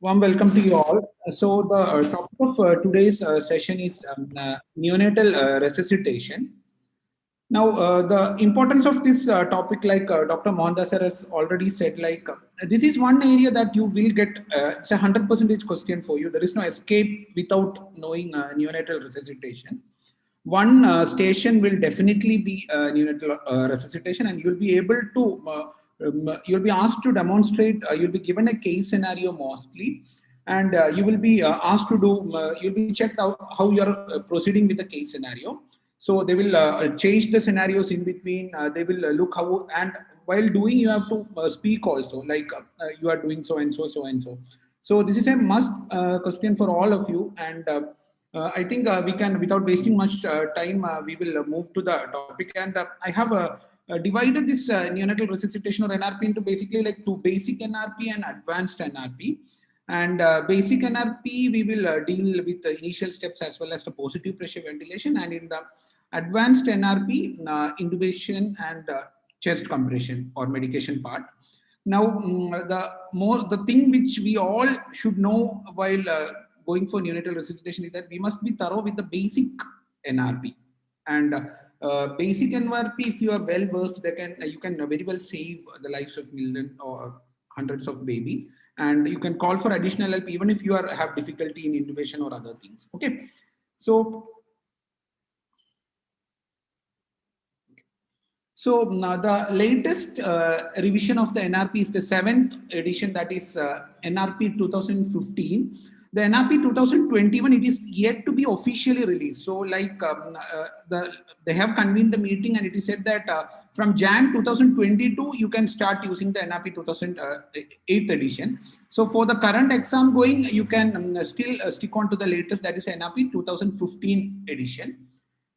Warm welcome to you all. So the topic of today's session is neonatal resuscitation. Now, the importance of this topic, like Dr. Mohandas has already said, this is one area that you will get. It's 100% question for you. There is no escape without knowing neonatal resuscitation. One station will definitely be neonatal resuscitation, and you'll be able to. You'll be asked to demonstrate. You'll be given a case scenario mostly, and you will be asked to do. You'll be checked out how you're proceeding with the case scenario. So they will change the scenarios in between. They will look how, and while doing, you have to speak also, like you are doing so and so, so and so. So this is a must question for all of you, and I think we can, without wasting much time, we will move to the topic. And I have divided this neonatal resuscitation or NRP into basically like two: basic NRP and advanced NRP. And basic NRP, we will deal with the initial steps as well as the positive pressure ventilation. And in the advanced NRP, intubation and chest compression or medication part. Now, the thing which we all should know while going for neonatal resuscitation is that we must be thorough with the basic NRP. And basic NRP, if you are well versed, you can very well save the lives of millions or hundreds of babies, and you can call for additional help even if you have difficulty in intubation or other things. Okay, so now the latest revision of the NRP is the 7th edition, that is NRP 2015. The NRP 2021, it is yet to be officially released. So like they have convened the meeting, and it is said that from Jan 2022, you can start using the NRP 2008 edition. So for the current exam going, you can still stick on to the latest, that is NRP 2015 edition.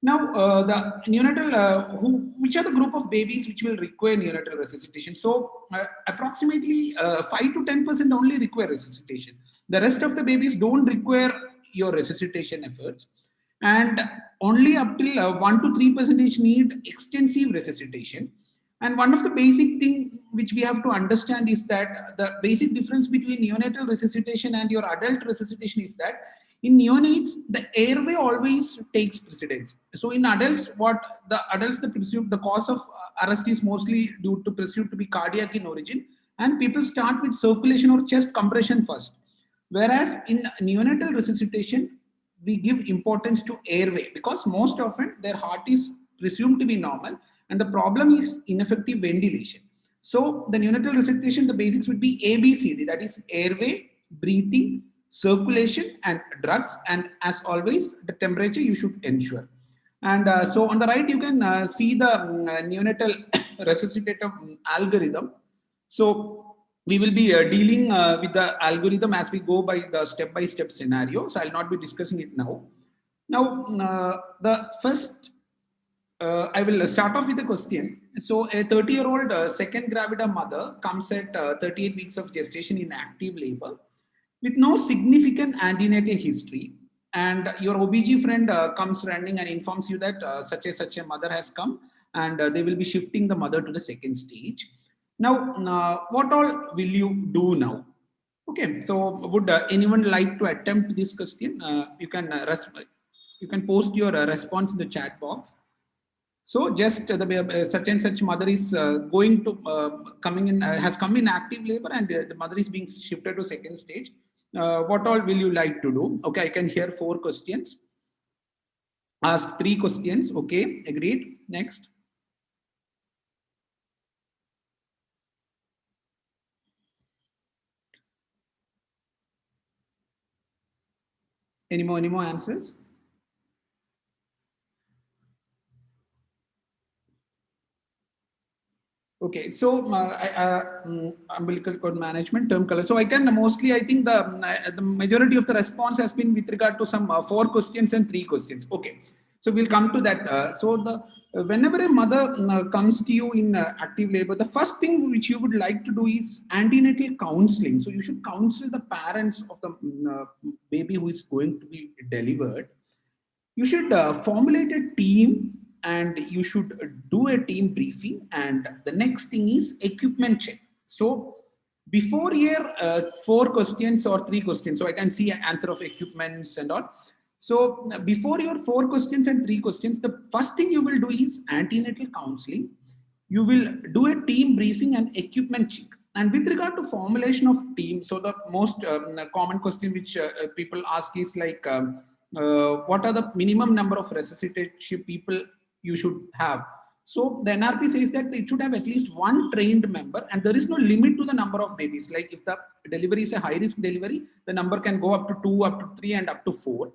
Now, the neonatal, which are the group of babies which will require neonatal resuscitation? So, approximately 5 to 10% only require resuscitation. The rest of the babies don't require your resuscitation efforts, and only up till 1 to 3% need extensive resuscitation. And one of the basic things which we have to understand is that the basic difference between neonatal resuscitation and your adult resuscitation is that in neonates, the airway always takes precedence. So in adults, the cause of arrest is mostly presumed to be cardiac in origin, and people start with circulation or chest compression first. Whereas in neonatal resuscitation, we give importance to airway because most often their heart is presumed to be normal, and the problem is ineffective ventilation. So the neonatal resuscitation, the basics would be ABCD, that is airway, breathing, circulation, and drugs. And as always, the temperature you should ensure. And so on the right, you can see the neonatal resuscitative algorithm. So we will be dealing with the algorithm as we go by the step-by-step scenario. So I'll not be discussing it now. Now, the first, I will start off with a question. So a 30-year-old second gravida mother comes at 38 weeks of gestation in active labor with no significant antenatal history, and your OBG friend comes running and informs you that such a mother has come, and they will be shifting the mother to the second stage. Now, what all will you do now? Okay, so would anyone like to attempt this question? You can post your response in the chat box. So just the such and such mother is going to coming in has come in active labor, and the mother is being shifted to second stage. What all will you like to do? Okay, I can hear 4 questions. Ask 3 questions. Okay, agreed. Next. Any more answers? Okay, so umbilical cord management, term color. So I can mostly, I think the majority of the response has been with regard to some 4 questions and 3 questions. Okay, so we'll come to that. So whenever a mother comes to you in active labor, the first thing which you would like to do is antenatal counseling. So you should counsel the parents of the baby who is going to be delivered. You should formulate a team, and you should do a team briefing. And the next thing is equipment check. So Before your 4 questions or 3 questions, so I can see an answer of equipments and all. So before your 4 questions and 3 questions, the first thing you will do is antenatal counseling. You will do a team briefing and equipment check. And with regard to formulation of team, so the most common question which people ask is like, what are the minimum number of resuscitation people you should have? So the NRP says that it should have at least one trained member, and there is no limit to the number of babies. Like if the delivery is a high risk delivery, the number can go up to 2, up to 3, and up to 4.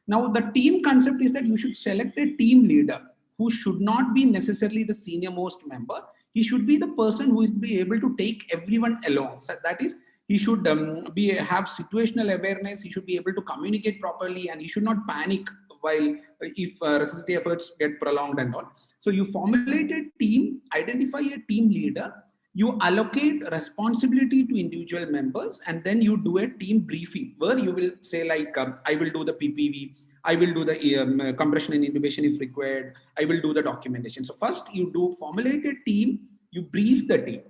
Now the team concept is that you should select a team leader who should not be necessarily the senior most member. He should be the person who will be able to take everyone along. So that is, he should have situational awareness. He should be able to communicate properly, and he should not panic while if resuscitation efforts get prolonged and all. So you formulate a team, identify a team leader, you allocate responsibility to individual members, and then you do a team briefing where you will say like, I will do the PPV, I will do the compression and intubation if required, I will do the documentation. So first you do formulate a team, you brief the team.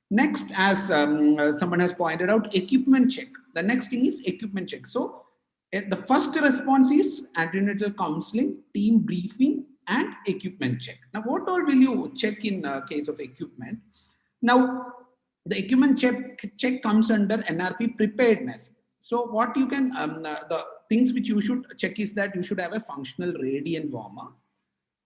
Next, as someone has pointed out, equipment check. The next thing is equipment check. So the first response is antenatal counseling, team briefing, and equipment check. Now, what all will you check in case of equipment? Now, the equipment check comes under NRP preparedness. So what you can, the things which you should check is that you should have a functional radiant warmer,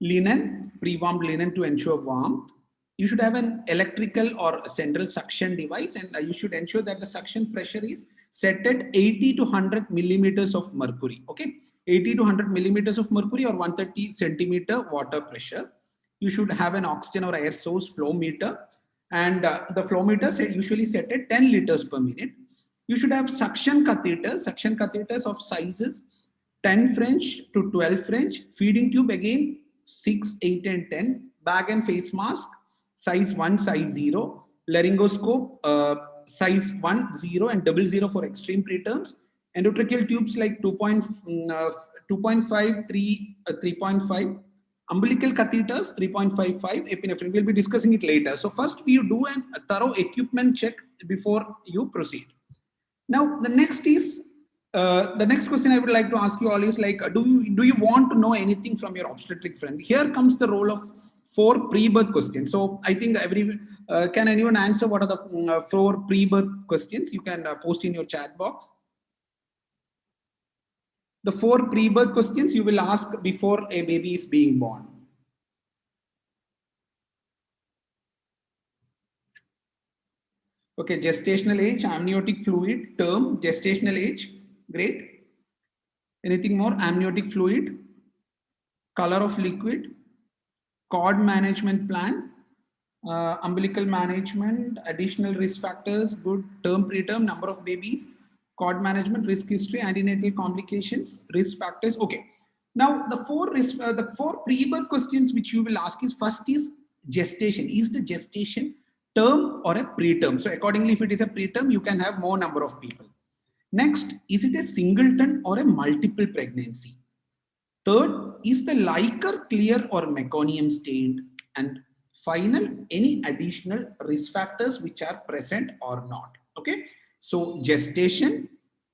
linen, pre-warmed linen to ensure warmth. You should have an electrical or central suction device, and you should ensure that the suction pressure is set at 80 to 100 millimeters of mercury. Okay, 80 to 100 millimeters of mercury or 130 centimeter water pressure. You should have an oxygen or air source flow meter, and the flow meter usually set at 10 liters per minute. You should have suction catheters of sizes 10 French to 12 French, feeding tube again 6, 8, and 10, bag and face mask size 1, size 0, laryngoscope size 1, 0, and 00 for extreme preterms, endotracheal tubes like 2.5, 3, 3.5, umbilical catheters 3.55, epinephrine. We'll be discussing it later. So first we do a thorough equipment check before you proceed. Now the next is the next question I would like to ask you all is like, do you want to know anything from your obstetric friend? Here comes the role of 4 pre-birth questions. So I think can anyone answer what are the 4 pre-birth questions? You can post in your chat box. The 4 pre-birth questions you will ask before a baby is being born. Okay, gestational age, amniotic fluid, term, gestational age, great. Anything more? Amniotic fluid, color of liquid, cord management plan, umbilical management, additional risk factors, good, term, preterm, number of babies, cord management, risk history, antenatal complications, risk factors. Okay. Now the 4 pre-birth questions which you will ask is, first is gestation. Is the gestation term or a preterm? So accordingly, if it is a preterm, you can have more number of people. Next, is it a singleton or a multiple pregnancy? Third, is the liquor clear or meconium stained? And final, any additional risk factors which are present or not. Okay. So gestation,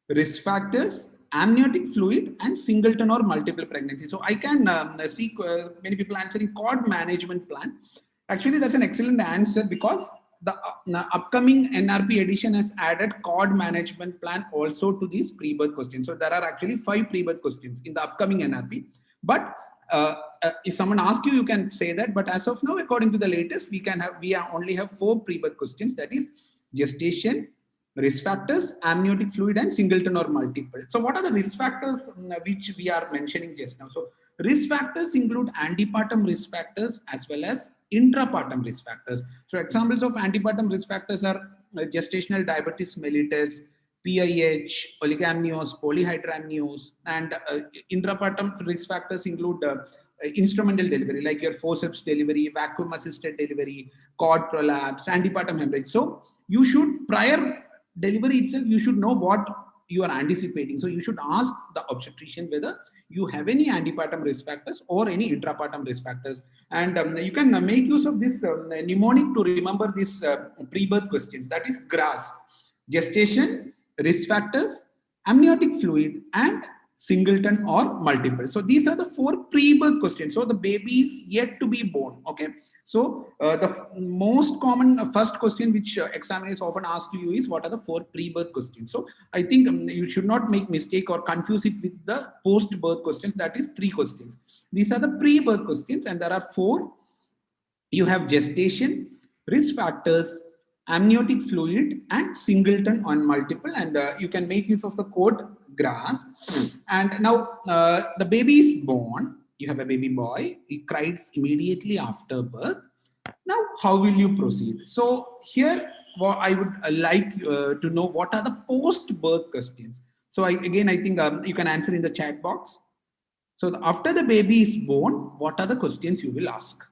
risk factors, amniotic fluid, and singleton or multiple pregnancy. So I can see many people answering cord management plan. Actually, that's an excellent answer because the upcoming NRP edition has added cord management plan also to these pre-birth questions. So there are actually 5 pre-birth questions in the upcoming NRP. But if someone asks you, you can say that. But as of now, according to the latest, we only have 4 pre-birth questions. That is gestation, risk factors, amniotic fluid, and singleton or multiple. So what are the risk factors which we are mentioning just now? So risk factors include antepartum risk factors as well as intrapartum risk factors. So examples of antepartum risk factors are gestational diabetes mellitus, PIH, oligoamnios, polyhydramnios, and intrapartum risk factors include instrumental delivery, like your forceps delivery, vacuum assisted delivery, cord prolapse, antepartum hemorrhage. So you should, prior delivery itself, you should know what you are anticipating. So you should ask the obstetrician whether you have any antepartum risk factors or any intrapartum risk factors. And you can make use of this mnemonic to remember these pre-birth questions. That is GRAS. gestation, risk factors, amniotic fluid, and singleton or multiple. So these are the 4 pre-birth questions. So the baby is yet to be born. Okay. So the most common first question which examiners often ask you is, what are the 4 pre-birth questions? So I think you should not make mistake or confuse it with the post-birth questions. That is 3 questions. These are the pre-birth questions, and there are 4. You have gestation, risk factors, amniotic fluid, and singleton on multiple. And you can make use of the code GRASS. And now the baby is born. You have a baby boy. He cries immediately after birth. Now, how will you proceed? So here, I would like to know what are the post-birth questions. So I think you can answer in the chat box. So after the baby is born, what are the questions you will ask?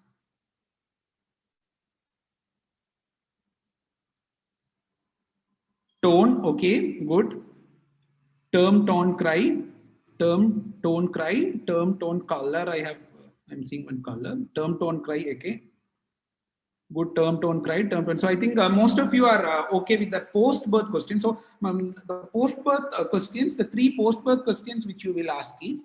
Tone, okay, good. Term, tone, cry. Term, tone, cry. Term, tone, color. I'm seeing one color. Term, tone, cry, okay. Good. Term, tone, cry, term, tone. So I think most of you are okay with the post-birth question. So the post-birth questions, the 3 post-birth questions which you will ask is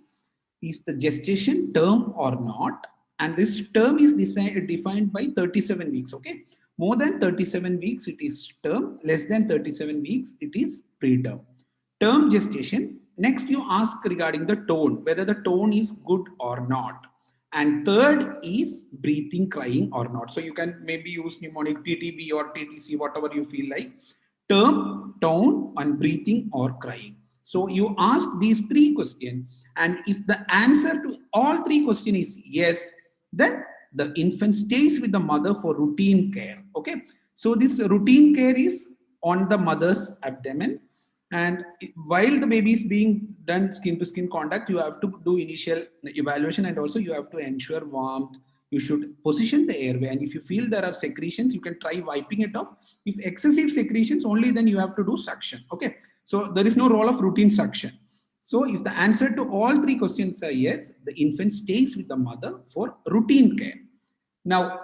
the gestation term or not? And this term is defined by 37 weeks, okay? More than 37 weeks, it is term. Less than 37 weeks, it is preterm. Term gestation. Next, you ask regarding the tone, whether the tone is good or not. And third is breathing, crying or not. So you can maybe use mnemonic TTB or TTC, whatever you feel like. Term, tone, and breathing or crying. So you ask these 3 questions, and if the answer to all 3 questions is yes, then the infant stays with the mother for routine care. Okay. So this routine care is on the mother's abdomen. And while the baby is being done skin to skin contact, you have to do initial evaluation, and also you have to ensure warmth. You should position the airway, and if you feel there are secretions, you can try wiping it off. If excessive secretions, only then you have to do suction. Okay. So there is no role of routine suction. So if the answer to all 3 questions are yes, the infant stays with the mother for routine care. Now,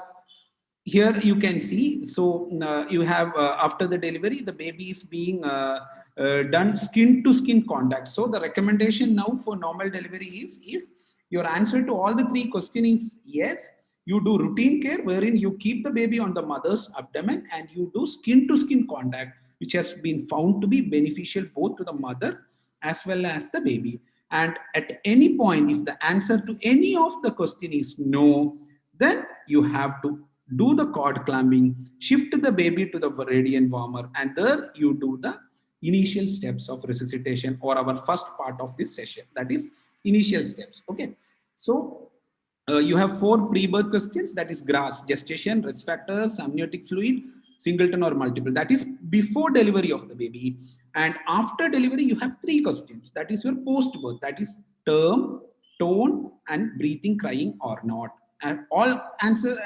here you can see, so you have after the delivery, the baby is being done skin to skin contact. So the recommendation now for normal delivery is, if your answer to all the 3 questions is yes, you do routine care wherein you keep the baby on the mother's abdomen and you do skin to skin contact, which has been found to be beneficial both to the mother as well as the baby. And at any point, if the answer to any of the question is no, then you have to do the cord clamping, shift the baby to the radiant warmer, and there you do the initial steps of resuscitation, or our first part of this session, that is initial steps. Okay. So you have 4 pre-birth questions, that is GRASS, gestation, risk factors, amniotic fluid, singleton or multiple. That is before delivery of the baby. And after delivery, you have 3 questions. That is your post-birth. That is term, tone, and breathing, crying or not. And all answers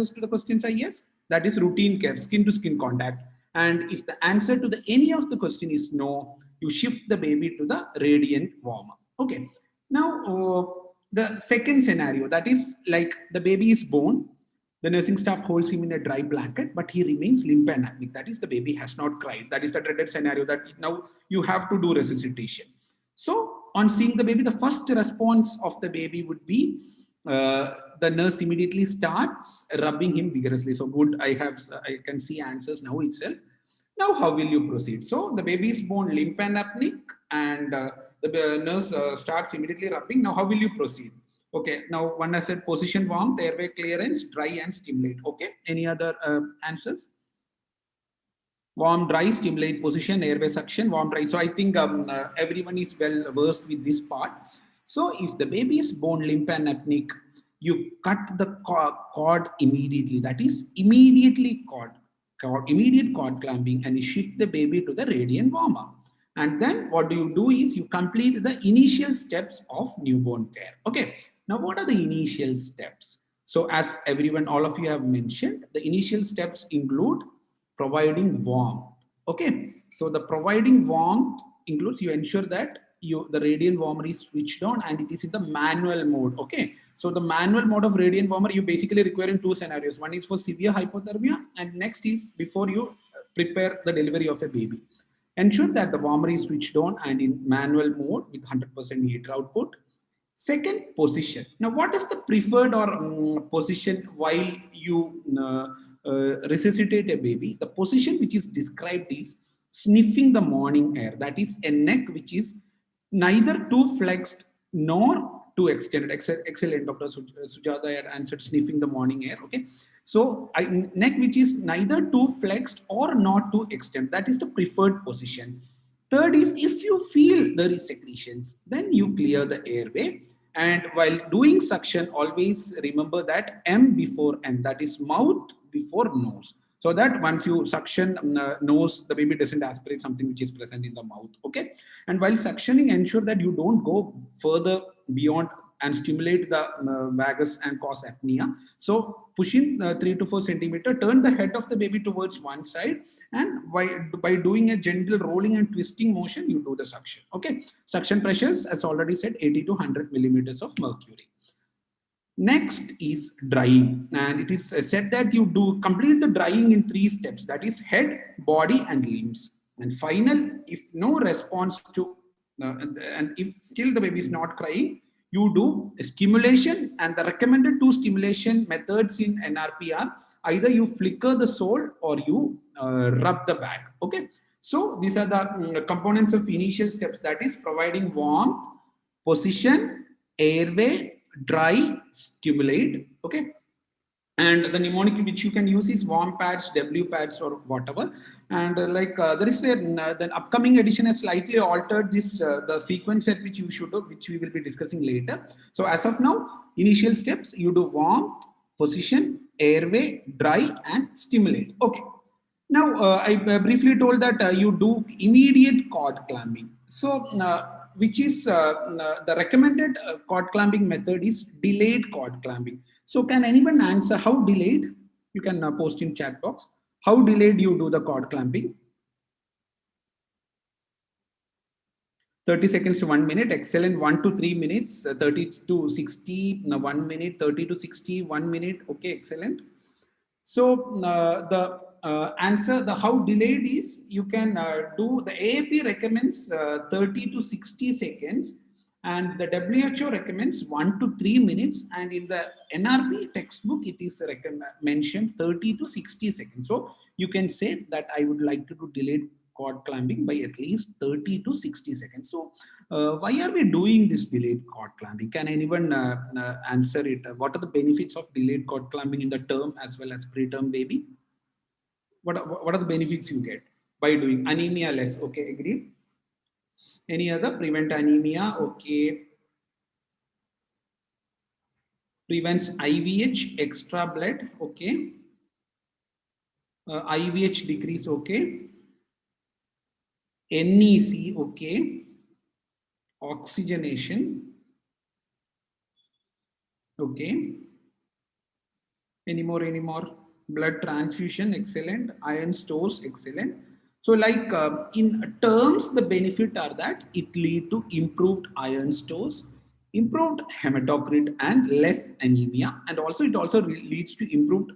to the questions are yes. That is routine care, skin to skin contact. And if the answer to any of the question is no, you shift the baby to the radiant warmer. Okay. Now, the second scenario, that is like the baby is born, the nursing staff holds him in a dry blanket, but he remains limp and apneic. That is, the baby has not cried. That is the dreaded scenario that now you have to do resuscitation. So on seeing the baby, the first response of the baby would be the nurse immediately starts rubbing him vigorously. So good, I can see answers now itself. Now, how will you proceed? So the baby is born limp and apneic, and the nurse starts immediately rubbing. Now, how will you proceed? Okay, now one has said position warmth, airway clearance, dry and stimulate. Okay, any other answers? Warm, dry, stimulate, position, airway suction, warm, dry. So I think everyone is well versed with this part. So if the baby is born limp and apneic, you cut the cord immediately. That is immediate cord clamping, and you shift the baby to the radiant warmer. And then what do? Is you complete the initial steps of newborn care. Okay. Now, what are the initial steps? So as everyone, all of you have mentioned, the initial steps include providing warmth. Okay. So the providing warmth includes, you ensure that the radiant warmer is switched on and it is in the manual mode. Okay. So the manual mode of radiant warmer, you basically require in 2 scenarios. One is for severe hypothermia, and next is before you prepare the delivery of a baby. Ensure that the warmer is switched on and in manual mode with 100% heater output. Second, position. Now, what is the preferred or position while you resuscitate a baby? The position which is described is sniffing the morning air. That is a neck which is neither too flexed nor too extended. Excellent, Dr. Sujata had answered sniffing the morning air. Okay, so neck which is neither too flexed or not too extended. That is the preferred position. Third is if you feel there is secretions, then you clear the airway. And while doing suction, always remember that M before N, that is mouth before nose. So that once you suction nose, the baby doesn't aspirate something which is present in the mouth. Okay. And while suctioning, ensure that you don't go further beyond and stimulate the vagus and cause apnea. So push in 3 to 4 centimeter, turn the head of the baby towards one side, and by doing a gentle rolling and twisting motion, you do the suction. Okay. Suction pressures, as already said, 80 to 100 millimeters of mercury. Next is drying, and it is said that you do complete the drying in 3 steps, that is head, body and limbs. And final, if no response to and if still the baby is not crying, you do stimulation, and the recommended 2 stimulation methods in NRP are either you flicker the sole or you rub the back. Okay, so these are the components of initial steps, that is providing warmth, position, airway, dry, stimulate. Okay, and the mnemonic which you can use is warm pads, W pads, or whatever. And there is the upcoming edition has slightly altered this the sequence at which you should do, which we will be discussing later. So as of now, initial steps, you do warm, position, airway, dry, and stimulate. Okay. Now I briefly told that you do immediate cord clamping. So which is the recommended cord clamping method is delayed cord clamping. So can anyone answer how delayed? You can post in chat box. How delayed you do the cord clamping? 30 seconds to 1 minute. Excellent. 1 to 3 minutes. 30 to 60, 1 minute. 30 to 60, 1 minute. Okay, excellent. So the answer, the how delayed is, you can do, the AAP recommends 30 to 60 seconds. And the WHO recommends 1 to 3 minutes, and in the NRP textbook, it is mentioned 30 to 60 seconds. So you can say that I would like to do delayed cord clamping by at least 30 to 60 seconds. So why are we doing this delayed cord clamping? Can anyone answer it? What are the benefits of delayed cord clamping in the term as well as preterm baby? What are the benefits you get by doing anemia less? Okay, agreed. Any other? Prevent anemia. Okay. Prevents IVH, extra blood. Okay. IVH decrease. Okay. NEC. Okay. Oxygenation. Okay. Any more? Blood transfusion. Excellent. Iron stores. Excellent. So like in terms, the benefit are that it lead to improved iron stores, improved hematocrit and less anemia. And also it also leads to improved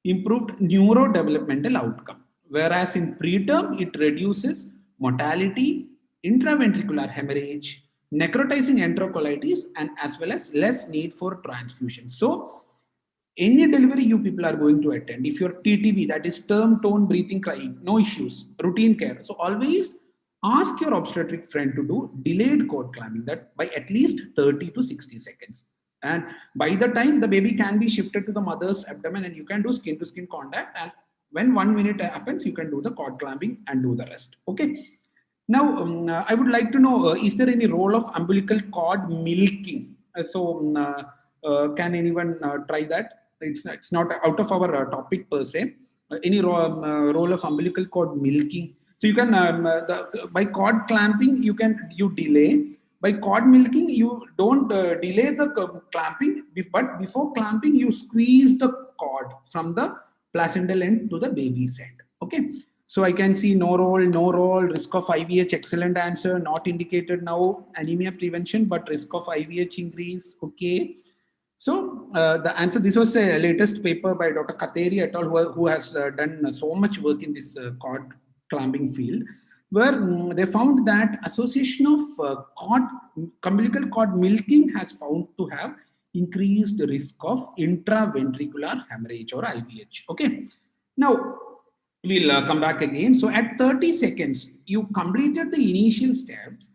neurodevelopmental outcome. Whereas in preterm, it reduces mortality, intraventricular hemorrhage, necrotizing enterocolitis, and as well as less need for transfusion. So any delivery you people are going to attend, if you're TTB, that is term, tone, breathing, crying, no issues, routine care. So always ask your obstetric friend to do delayed cord clamping, that by at least 30 to 60 seconds. And by the time the baby can be shifted to the mother's abdomen, and you can do skin to skin contact. And when 1 minute happens, you can do the cord clamping and do the rest. Okay. Now, I would like to know, is there any role of umbilical cord milking? Can anyone try that? It's not out of our topic per se. Any role of umbilical cord milking? So you can by cord clamping you delay. By cord milking you don't delay the clamping, but before clamping you squeeze the cord from the placental end to the baby's end. Okay. So I can see no role, risk of IVH, excellent answer, not indicated now, anemia prevention, but risk of IVH increase. Okay. So the answer, this was a latest paper by Dr. Kateri et al. Who has done so much work in this cord clamping field, where they found that association of umbilical cord milking has found to have increased risk of intraventricular hemorrhage or IVH. Okay. Now, we'll come back again. So at 30 seconds, you completed the initial steps.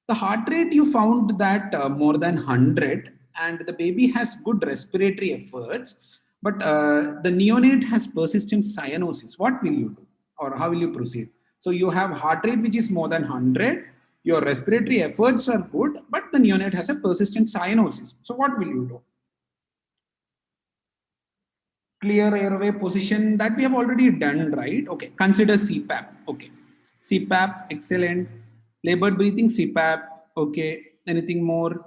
The heart rate, you found that more than 100, and the baby has good respiratory efforts, but the neonate has persistent cyanosis. What will you do, or how will you proceed? So you have heart rate which is more than 100, your respiratory efforts are good, but the neonate has a persistent cyanosis. So what will you do? Clear airway position, that we have already done, right? Okay, consider CPAP. Okay, CPAP, excellent. Labored breathing, CPAP. Okay, anything more?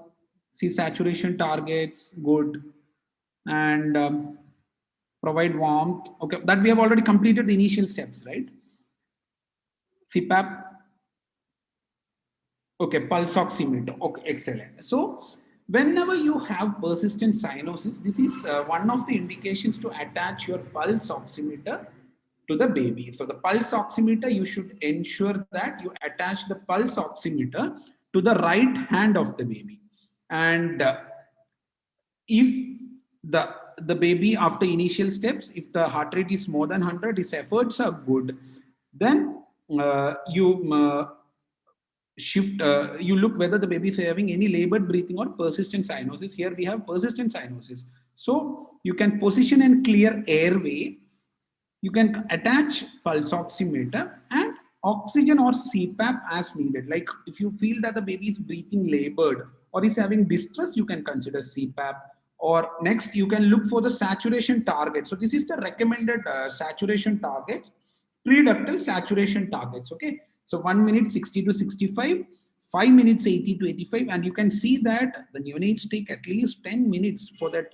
See saturation targets, good. And provide warmth. Okay, that we have already completed the initial steps, right? CPAP. Okay, pulse oximeter. Okay, excellent. So whenever you have persistent cyanosis, this is one of the indications to attach your pulse oximeter to the baby. So the pulse oximeter, you should ensure that you attach the pulse oximeter to the right hand of the baby. And if the baby, after initial steps, if the heart rate is more than 100, his efforts are good, then you shift, you look whether the baby is having any labored breathing or persistent cyanosis. Here we have persistent cyanosis. So you can position and clear airway. You can attach pulse oximeter and oxygen or CPAP as needed. Like if you feel that the baby is breathing labored or is having distress, you can consider CPAP. Or next, you can look for the saturation target. So this is the recommended saturation targets, pre-ductal saturation targets. Okay. So 1 minute 60 to 65, 5 minutes 80 to 85. And you can see that the neonates take at least 10 minutes for that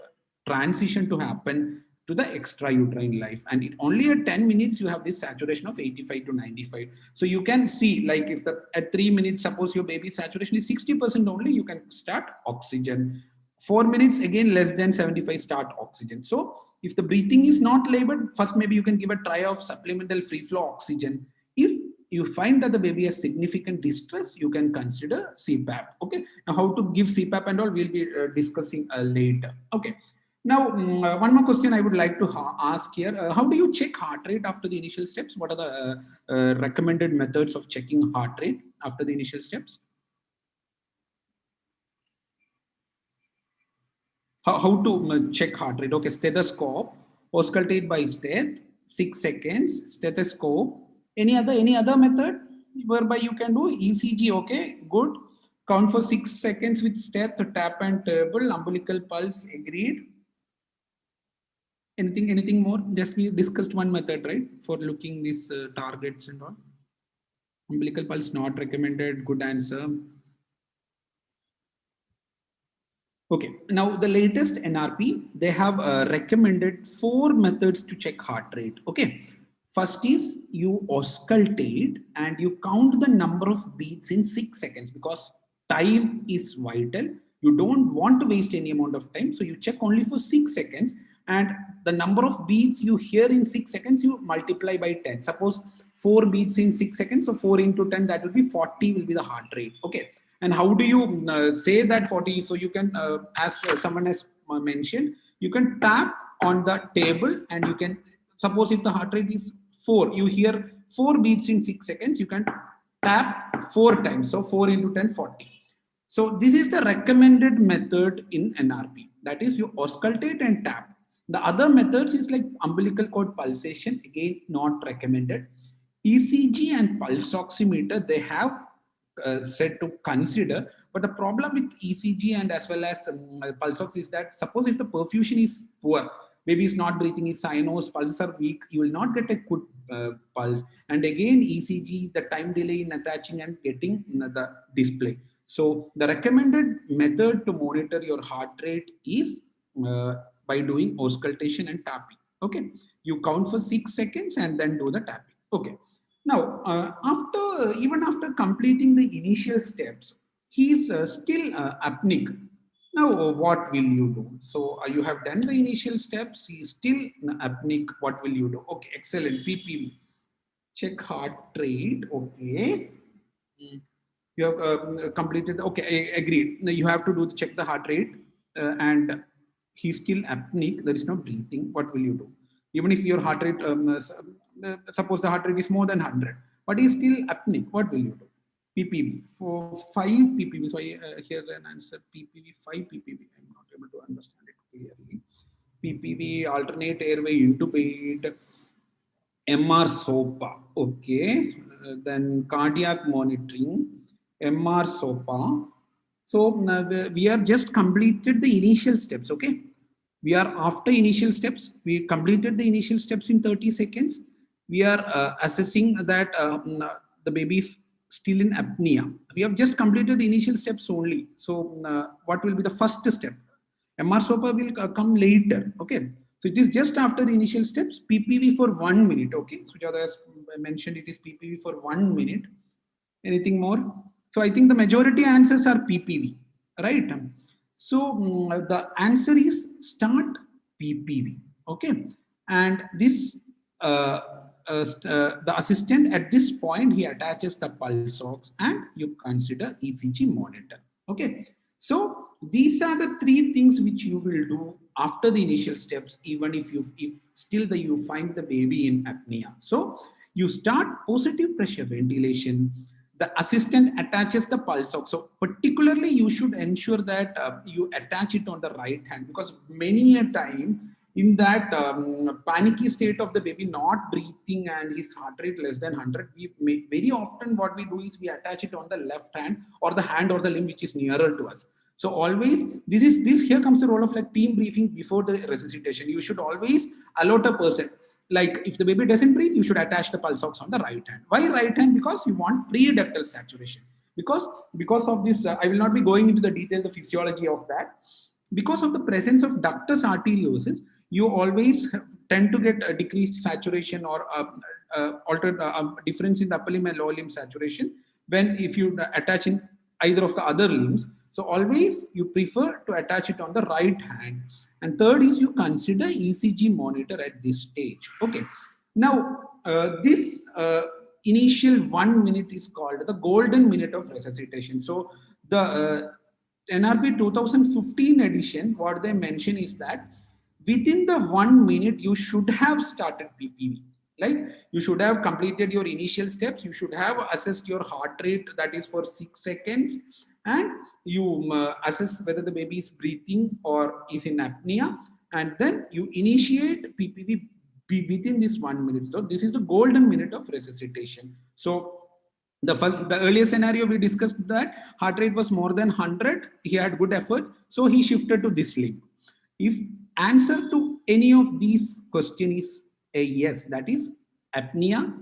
transition to happen to the extrauterine life, and it only at 10 minutes you have this saturation of 85 to 95. So you can see, like if the at 3 minutes, suppose your baby saturation is 60% only, you can start oxygen. 4 minutes again less than 75, start oxygen. So if the breathing is not labored, first maybe you can give a try of supplemental free flow oxygen. If you find that the baby has significant distress, you can consider CPAP. Okay, now how to give CPAP and all we'll be discussing later. Okay. Now, one more question I would like to ask here. How do you check heart rate after the initial steps? What are the recommended methods of checking heart rate after the initial steps? How to check heart rate? Okay, stethoscope, auscultate by stet, 6 seconds, stethoscope. Any other method whereby you can do ECG? Okay, good. Count for 6 seconds with stet, tap and table, umbilical pulse, agreed. Anything more? Just we discussed one method, right, for looking these targets and all. Umbilical pulse not recommended. Good answer. Okay, now the latest NRP, they have recommended 4 methods to check heart rate. Okay, first is you auscultate and you count the number of beats in 6 seconds, because time is vital. You don't want to waste any amount of time, so you check only for 6 seconds, and the number of beats you hear in 6 seconds you multiply by 10. Suppose 4 beats in 6 seconds, so 4 into 10, that will be 40 will be the heart rate. Okay, and how do you say that 40? So you can, as someone has mentioned, you can tap on the table and you can, suppose if the heart rate is 4, you hear 4 beats in 6 seconds, you can tap 4 times. So 4 into 10, 40. So this is the recommended method in NRP. That is, you auscultate and tap. The other methods is like umbilical cord pulsation, again not recommended. ECG and pulse oximeter, they have said to consider, but the problem with ECG and as well as pulse ox is that suppose if the perfusion is poor, baby is not breathing, is cyanosed, pulses are weak, you will not get a good pulse. And again, ECG, the time delay in attaching and getting the display. So the recommended method to monitor your heart rate is by doing auscultation and tapping. Okay, you count for 6 seconds and then do the tapping. Okay. Now, even after completing the initial steps, he is still apneic. Now, what will you do? So you have done the initial steps. He is still apneic. What will you do? Okay, excellent. PPV. Check heart rate. Okay. You have completed. Okay, I agreed. Now you have to do check the heart rate, and he's still apneic. There is no breathing. What will you do? Even if your heart rate, suppose the heart rate is more than 100, but he's still apneic. What will you do? PPV for 5 ppb. So I here an answer PPV 5 ppb. I'm not able to understand it clearly. PPV alternate airway intubate. MR SOPA, okay. Then cardiac monitoring, MR SOPA. So we are just completed the initial steps, okay. We are after initial steps. We completed the initial steps in 30 seconds. We are assessing that the baby is still in apnea. We have just completed the initial steps only. So what will be the first step? MR SOPA will come later, okay. So it is just after the initial steps, PPV for 1 minute. Okay, Sujata has mentioned it is PPV for 1 minute. Anything more? So I think the majority answers are PPV, right? So the answer is start PPV. Okay, and this the assistant at this point he attaches the pulse ox and you consider ECG monitor. Okay, so these are the 3 things which you will do after the initial steps, even if still you find the baby in apnea. So you start positive pressure ventilation. The assistant attaches the pulse ox. So particularly you should ensure that you attach it on the right hand, because many a time in that panicky state of the baby not breathing and his heart rate less than 100, very often what we do is we attach it on the left hand or the hand or the limb which is nearer to us. So always this here comes the role of like team briefing before the resuscitation. You should always allot a person. Like if the baby doesn't breathe, you should attach the pulse ox on the right hand. Why right hand? Because you want pre-ductal saturation. Because of this, I will not be going into the detail, the physiology of that. Because of the presence of ductus arteriosus, you always tend to get a decreased saturation or altered difference in the upper limb and lower limb saturation when if you attach in either of the other limbs. So always you prefer to attach it on the right hand. And third is you consider ECG monitor at this stage. Okay. Now this initial 1 minute is called the golden minute of resuscitation. So the NRP 2015 edition, what they mention is that within the 1 minute, you should have started PPV. Like you should have completed your initial steps. You should have assessed your heart rate, that is for 6 seconds. And you assess whether the baby is breathing or is in apnea. And then you initiate PPV within this 1 minute. So this is the golden minute of resuscitation. So the earlier scenario we discussed that heart rate was more than 100, he had good efforts, so he shifted to this limb. If answer to any of these questions is a yes, that is apnea.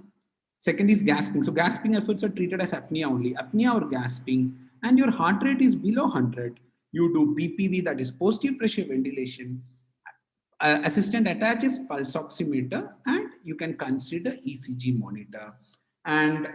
Second is gasping. So gasping efforts are treated as apnea only, apnea or gasping, and your heart rate is below 100, you do PPV, that is positive pressure ventilation. Assistant attaches pulse oximeter and you can consider ECG monitor. And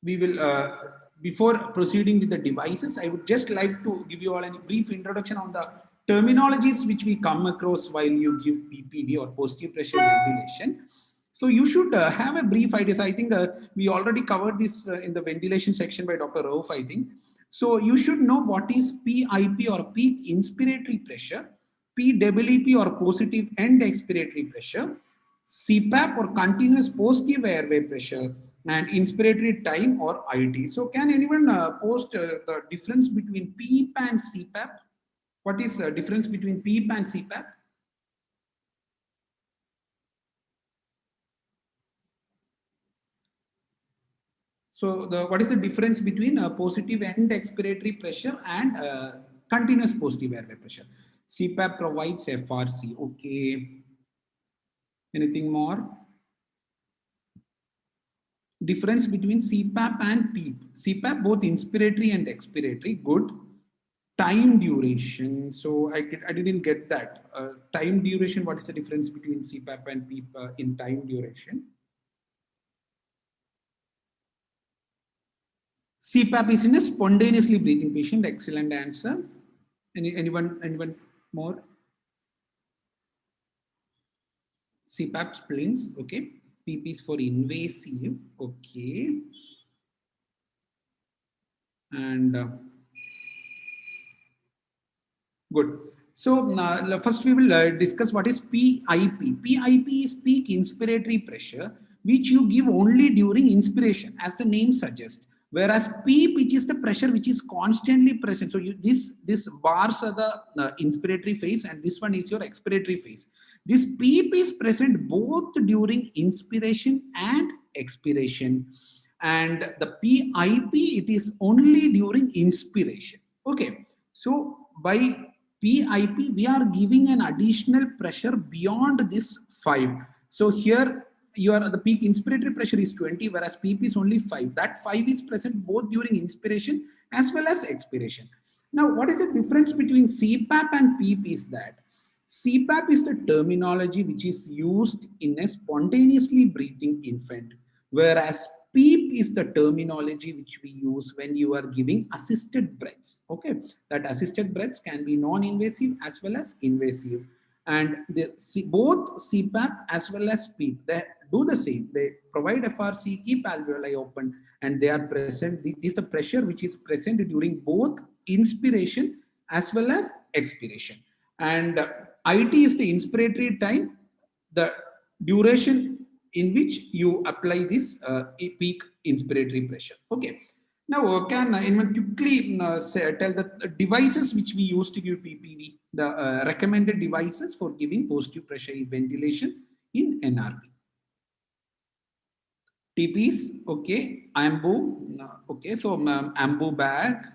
we will, before proceeding with the devices, I would just like to give you all a brief introduction on the terminologies which we come across while you give PPV or positive pressure ventilation. So you should have a brief idea. So I think we already covered this in the ventilation section by Dr. Rauf, I think. So you should know what is PIP or peak inspiratory pressure, PEEP or positive end expiratory pressure, CPAP or continuous positive airway pressure, and inspiratory time or IT. So can anyone post the difference between PEEP and CPAP? What is the difference between PEEP and CPAP? So what is the difference between positive end expiratory pressure and continuous positive airway pressure? CPAP provides FRC. Okay. Anything more? Difference between CPAP and PEEP. CPAP both inspiratory and expiratory. Good. Time duration. So I didn't get that. Time duration. What is the difference between CPAP and PEEP in time duration? CPAP is in a spontaneously breathing patient. Excellent answer. Anyone more? CPAP splints, okay. PP is for invasive, okay. And good. So now, first we will discuss what is PIP. PIP is peak inspiratory pressure, which you give only during inspiration, as the name suggests. Whereas PEEP, which is the pressure which is constantly present. So this bars are the inspiratory phase, and this one is your expiratory phase. This PEEP is present both during inspiration and expiration. And the PIP, it is only during inspiration. Okay. So by PIP, we are giving an additional pressure beyond this 5. So here the peak inspiratory pressure is 20, whereas PP is only 5. That 5 is present both during inspiration as well as expiration. Now, what is the difference between CPAP and PP is that CPAP is the terminology which is used in a spontaneously breathing infant, whereas PEEP is the terminology which we use when you are giving assisted breaths. Okay, that assisted breaths can be non-invasive as well as invasive. And both CPAP as well as PEEP, they do the same. They provide FRC, keep alveoli open, and they are present. This is the pressure which is present during both inspiration as well as expiration. And IT is the inspiratory time, the duration in which you apply this peak inspiratory pressure. Okay. Now, can anyone quickly tell the devices which we use to give PPV, the recommended devices for giving positive pressure ventilation in NRP? TPs, okay. AMBU, okay. So, AMBU bag,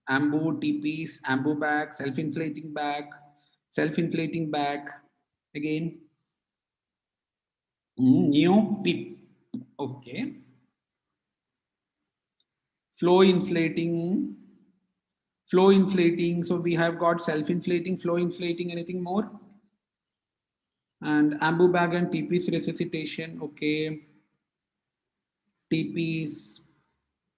AMBU, TPs, AMBU bag, self-inflating bag, again, neo PIP, okay. Flow inflating, flow inflating. So we have got self-inflating, flow inflating, anything more? And AMBU bag and TPs resuscitation, okay. TPs,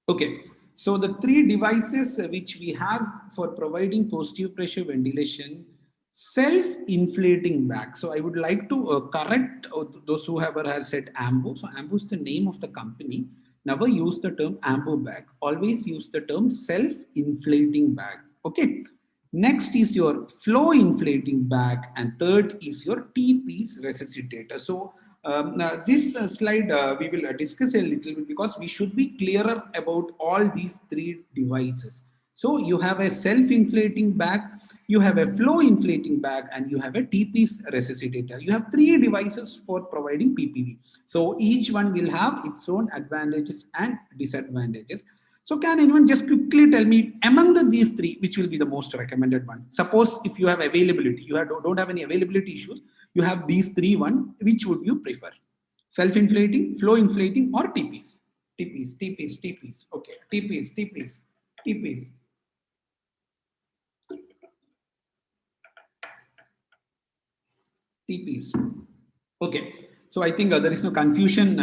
okay. So the 3 devices which we have for providing positive pressure ventilation, self-inflating bag. So I would like to correct those who have said AMBU. So AMBU is the name of the company. Never use the term AMBU bag. Always use the term self-inflating bag. Okay. Next is your flow inflating bag, and third is your T-piece resuscitator. So now this slide we will discuss a little bit because we should be clearer about all these 3 devices. So you have a self-inflating bag, you have a flow inflating bag, and you have a T-piece resuscitator. You have 3 devices for providing PPV. So each one will have its own advantages and disadvantages. So can anyone just quickly tell me among these 3, which will be the most recommended one? Suppose if you have availability, don't have any availability issues, you have these 3 one, which would you prefer? Self-inflating, flow inflating, or TPs? TPs, TPs, TPs. Okay, TPs, TPs, TPs. TPs. Okay, so I think there is no confusion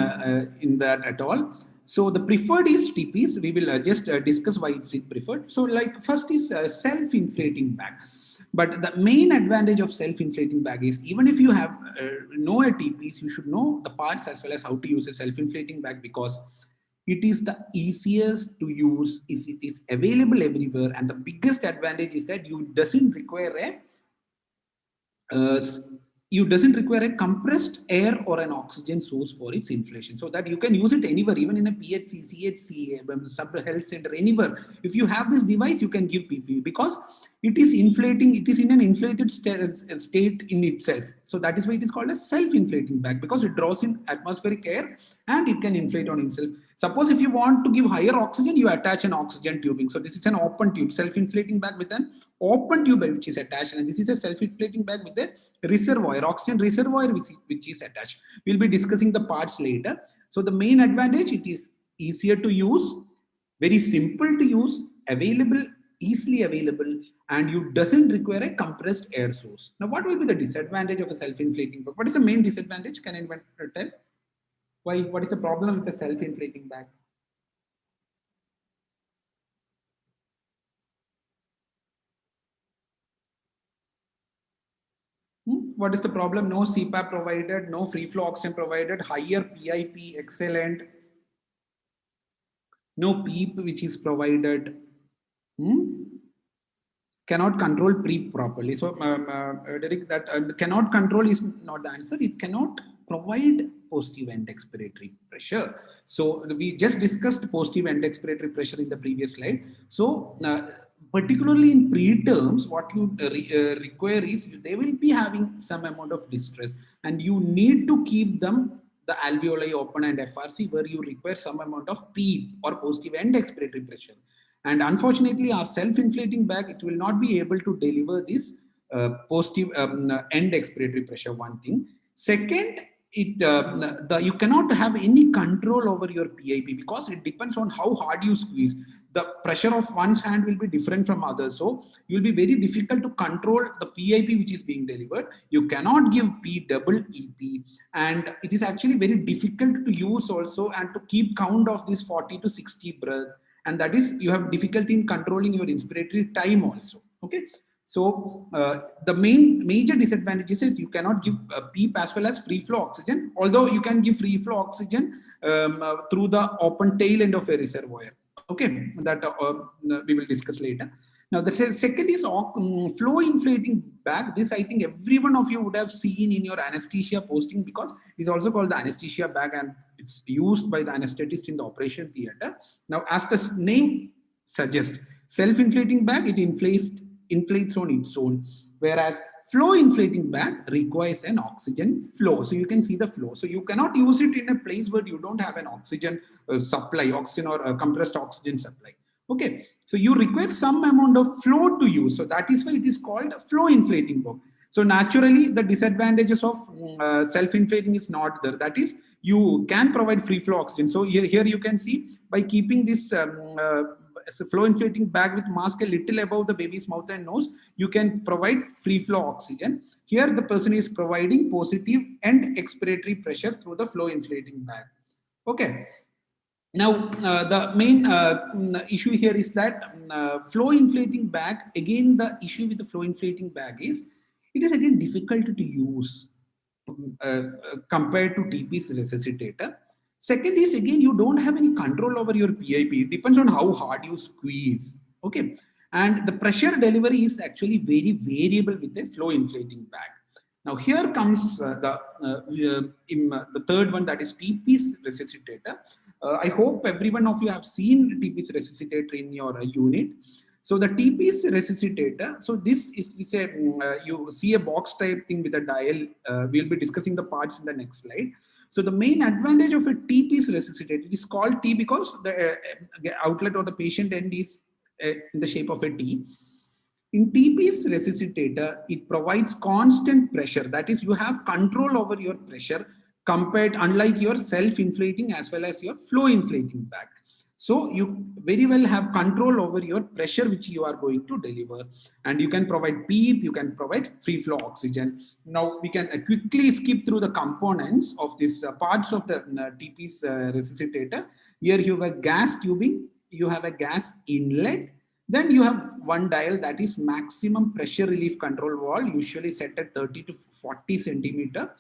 in that at all. So the preferred is TPs. We will just discuss why it's preferred. So like first is self-inflating bag. But the main advantage of self-inflating bag is even if you have know a TPs, you should know the parts as well as how to use a self-inflating bag because it is the easiest to use, it is available everywhere, and the biggest advantage is that you doesn't require a uh, you doesn't require a compressed air or an oxygen source for its inflation, so that you can use it anywhere, even in a PHC, CHC, sub health center, anywhere. If you have this device, you can give PPV because it is inflating, it is in an inflated state in itself. So that is why it is called a self-inflating bag, because it draws in atmospheric air and it can inflate on itself. Suppose if you want to give higher oxygen, you attach an oxygen tubing. So this is an open tube, self-inflating bag with an open tube which is attached, and this is a self-inflating bag with a reservoir, oxygen reservoir which is attached. We'll be discussing the parts later. So the main advantage, it is easier to use, very simple to use, available, easily available, and you doesn't require a compressed air source. Now, what will be the disadvantage of a self-inflating bag? What is the main disadvantage? Can anyone tell? Why? What is the problem with a self-inflating bag? What is the problem? No CPAP provided, no free flow oxygen provided, higher PIP, excellent, no PEEP which is provided. Cannot control PREEP properly. So, Derek, that cannot control is not the answer. It cannot provide positive end expiratory pressure. So, we just discussed positive end expiratory pressure in the previous slide. So, particularly in preterms, what you require is they will be having some amount of distress, and you need to keep them the alveoli open and FRC, where you require some amount of PEEP or positive end expiratory pressure. And unfortunately, our self-inflating bag, it will not be able to deliver this positive end expiratory pressure, one thing. Second, you cannot have any control over your PIP because it depends on how hard you squeeze. The pressure of one's hand will be different from others. So you'll be very difficult to control the PIP which is being delivered. You cannot give PEEP, and it is actually very difficult to use also and to keep count of this 40 to 60 breath. And that is, you have difficulty in controlling your inspiratory time also. Okay. So the major disadvantages is you cannot give PEEP as well as free flow oxygen, although you can give free flow oxygen through the open tail end of a reservoir. Okay, that we will discuss later. Now, the second is flow inflating bag. This I think every one of you would have seen in your anesthesia posting, because it's also called the anesthesia bag and it's used by the anesthetist in the operation theater. Now, as the name suggests, self-inflating bag, it inflates on its own, whereas flow inflating bag requires an oxygen flow. So you can see the flow. So you cannot use it in a place where you don't have an oxygen supply, oxygen or compressed oxygen supply. Okay, so you require some amount of flow to use. So that is why it is called flow inflating bag. So naturally, the disadvantages of self-inflating is not there. That is, you can provide free flow oxygen. So here you can see, by keeping this flow inflating bag with mask a little above the baby's mouth and nose, you can provide free flow oxygen. Here the person is providing positive and expiratory pressure through the flow inflating bag. Okay. Now, the main issue here is that flow inflating bag, again, the issue with the flow inflating bag is, it is again difficult to use compared to TP's resuscitator. Second is, again, you don't have any control over your PIP. It depends on how hard you squeeze. Okay. And the pressure delivery is actually very variable with a flow inflating bag. Now, here comes the third one, that is TP's resuscitator. I hope every one of you have seen TP's resuscitator in your unit. So the TP's resuscitator, so this is a, you see a box type thing with a dial. We'll be discussing the parts in the next slide. So the main advantage of a TP's resuscitator, it is called T because the outlet or the patient end is in the shape of a T. In TP's resuscitator, it provides constant pressure. That is, you have control over your pressure compared, unlike your self-inflating as well as your flow inflating bag. So you very well have control over your pressure which you are going to deliver, and you can provide PEEP, you can provide free flow oxygen. Now we can quickly skip through the components of this parts of the TP's resuscitator. Here you have a gas tubing, you have a gas inlet, then you have one dial, that is maximum pressure relief control valve, usually set at 30 to 40 centimeter.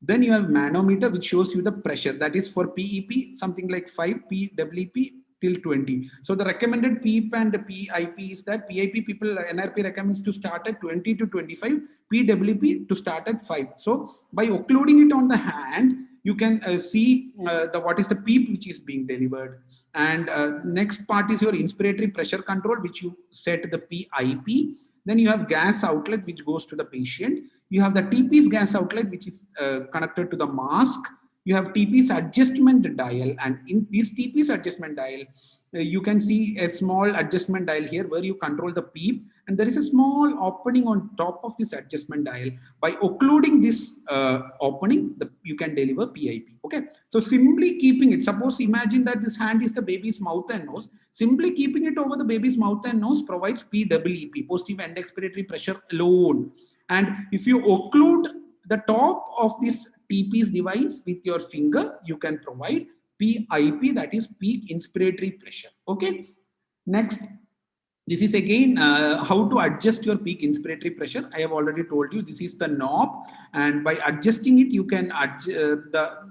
Then you have manometer, which shows you the pressure. That is for PEP, something like 5, PWP till 20. So the recommended PEP and PIP is that PIP people, NRP recommends to start at 20 to 25, PWP to start at 5. So by occluding it on the hand, you can see what is the PEEP which is being delivered. And next part is your inspiratory pressure control, which you set the PIP. Then you have gas outlet, which goes to the patient. You have the TP's gas outlet, which is connected to the mask. You have TP's adjustment dial, and in this TP's adjustment dial, you can see a small adjustment dial here where you control the PEEP, and there is a small opening on top of this adjustment dial. By occluding this opening, you can deliver PIP. Okay, so simply keeping it, suppose imagine that this hand is the baby's mouth and nose. Simply keeping it over the baby's mouth and nose provides PEEP, positive end expiratory pressure alone. And if you occlude the top of this TP's device with your finger, you can provide PIP, that is peak inspiratory pressure. Okay. Next, This is again how to adjust your peak inspiratory pressure. I have already told you this is the knob, and by adjusting it, you can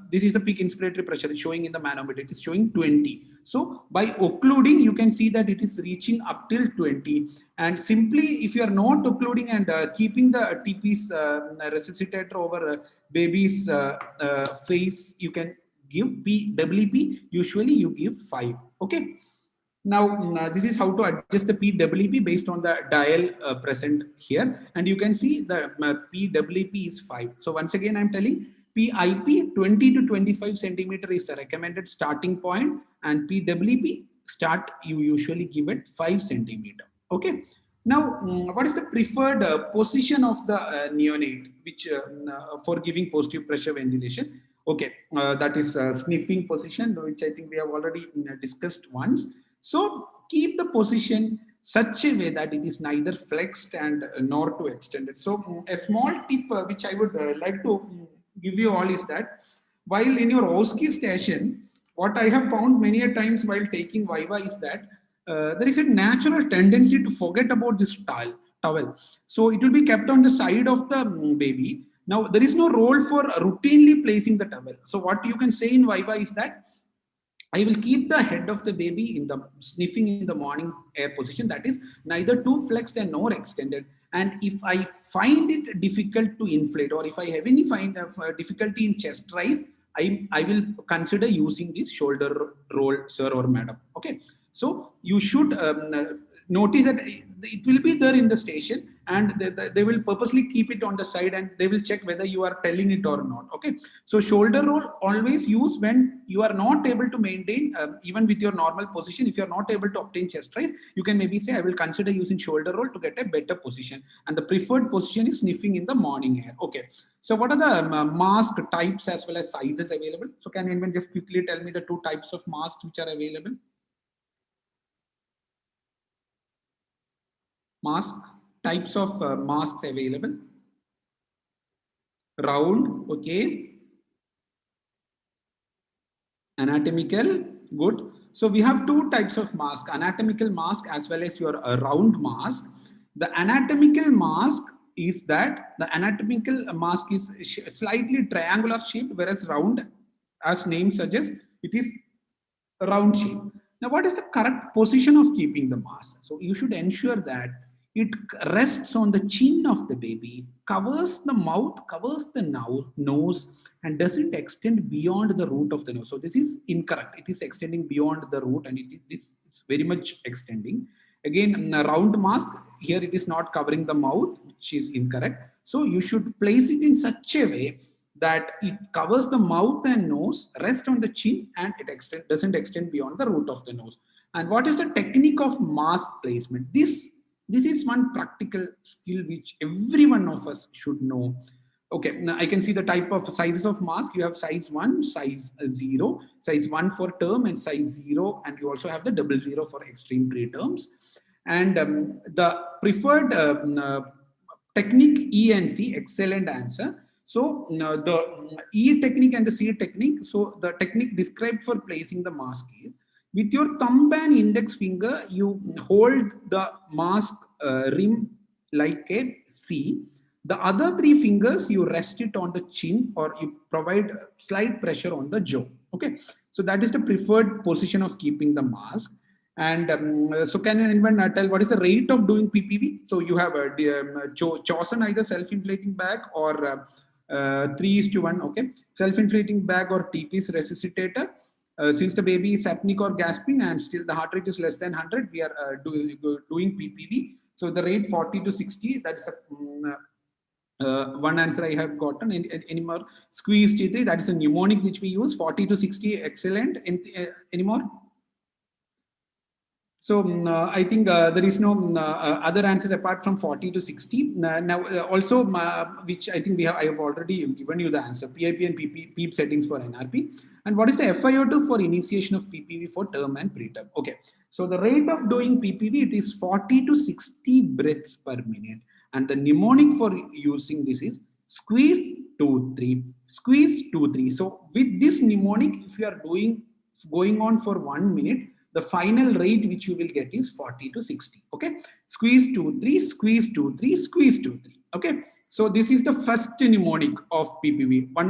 this is the peak inspiratory pressure. It's showing in the manometer. It is showing 20. So by occluding, you can see that it is reaching up till 20. And simply, if you are not occluding and keeping the TP's resuscitator over baby's face, you can give PWP. Usually, you give 5. Okay. Now, this is how to adjust the PWP based on the dial present here. And you can see the PWP is 5. So once again, I'm telling PIP 20 to 25 centimeter is the recommended starting point, and PWP start you usually give it 5 centimeter. Okay. Now, what is the preferred position of the neonate which for giving positive pressure ventilation? Okay, that is sniffing position, which I think we have already discussed once. So keep the position such a way that it is neither flexed and nor too extended. So a small tip which I would like to give you all is that while in your Odyssey station, what I have found many a times while taking Viva is that there is a natural tendency to forget about this towel. So it will be kept on the side of the baby. Now there is no role for routinely placing the towel. So what you can say in Viva is that I will keep the head of the baby in the sniffing in the morning air position, that is neither too flexed and nor extended. And if I find it difficult to inflate, or if I have any difficulty in chest rise, I will consider using this shoulder roll, sir or madam. Okay. So you should notice that it will be there in the station, and they will purposely keep it on the side, and they will check whether you are telling it or not. Okay. So shoulder roll always use when you are not able to maintain, even with your normal position. If you are not able to obtain chest rise, you can maybe say, I will consider using shoulder roll to get a better position. And the preferred position is sniffing in the morning air. Okay. So what are the mask types as well as sizes available? So can anyone just quickly tell me the 2 types of masks which are available? Mask, types of masks available. Round, okay. Anatomical, good. So we have 2 types of mask, anatomical mask as well as your round mask. The anatomical mask is that the anatomical mask is slightly triangular shaped, whereas round, as name suggests, it is round shape. Now, what is the correct position of keeping the mask? So you should ensure that it rests on the chin of the baby, covers the mouth, covers the nose, and doesn't extend beyond the root of the nose. So this is incorrect. It is extending beyond the root, and it's very much extending. Again, a round mask, here it is not covering the mouth, which is incorrect. So you should place it in such a way that it covers the mouth and nose, rest on the chin, and it doesn't extend beyond the root of the nose. And what is the technique of mask placement? This is one practical skill which every one of us should know. Okay, now I can see the type of sizes of mask. You have size 1, size 0, size 1 for term, and size 0, and you also have the 00 for extreme preterms. And the preferred technique E and C, excellent answer. So the E technique and the C technique. So the technique described for placing the mask is, with your thumb and index finger, you hold the mask rim like a C. The other 3 fingers, you rest it on the chin, or you provide slight pressure on the jaw. Okay. So that is the preferred position of keeping the mask. And so can anyone tell what is the rate of doing PPV? So you have chosen either self-inflating bag or 3:1. Okay. Self-inflating bag or TP's resuscitator. Since the baby is apneic or gasping and still the heart rate is less than 100, we are doing PPV. So the rate 40 to 60, that's the one answer I have gotten. Any more? Squeeze T3, that is a mnemonic which we use. 40 to 60, excellent. Any more? So I think there is no other answers apart from 40 to 60. Now also, which I think I have already given you the answer, PIP and PEEP settings for NRP. And what is the FiO2 for initiation of PPV for term and preterm? Okay, so the rate of doing PPV, it is 40 to 60 breaths per minute. And the mnemonic for using this is squeeze 2-3, squeeze 2-3. So with this mnemonic, if you are going on for 1 minute, the final rate which you will get is 40 to 60. Okay, squeeze 2 3, squeeze 2 3, squeeze 2 3. Okay, so this is the first mnemonic of PPV. One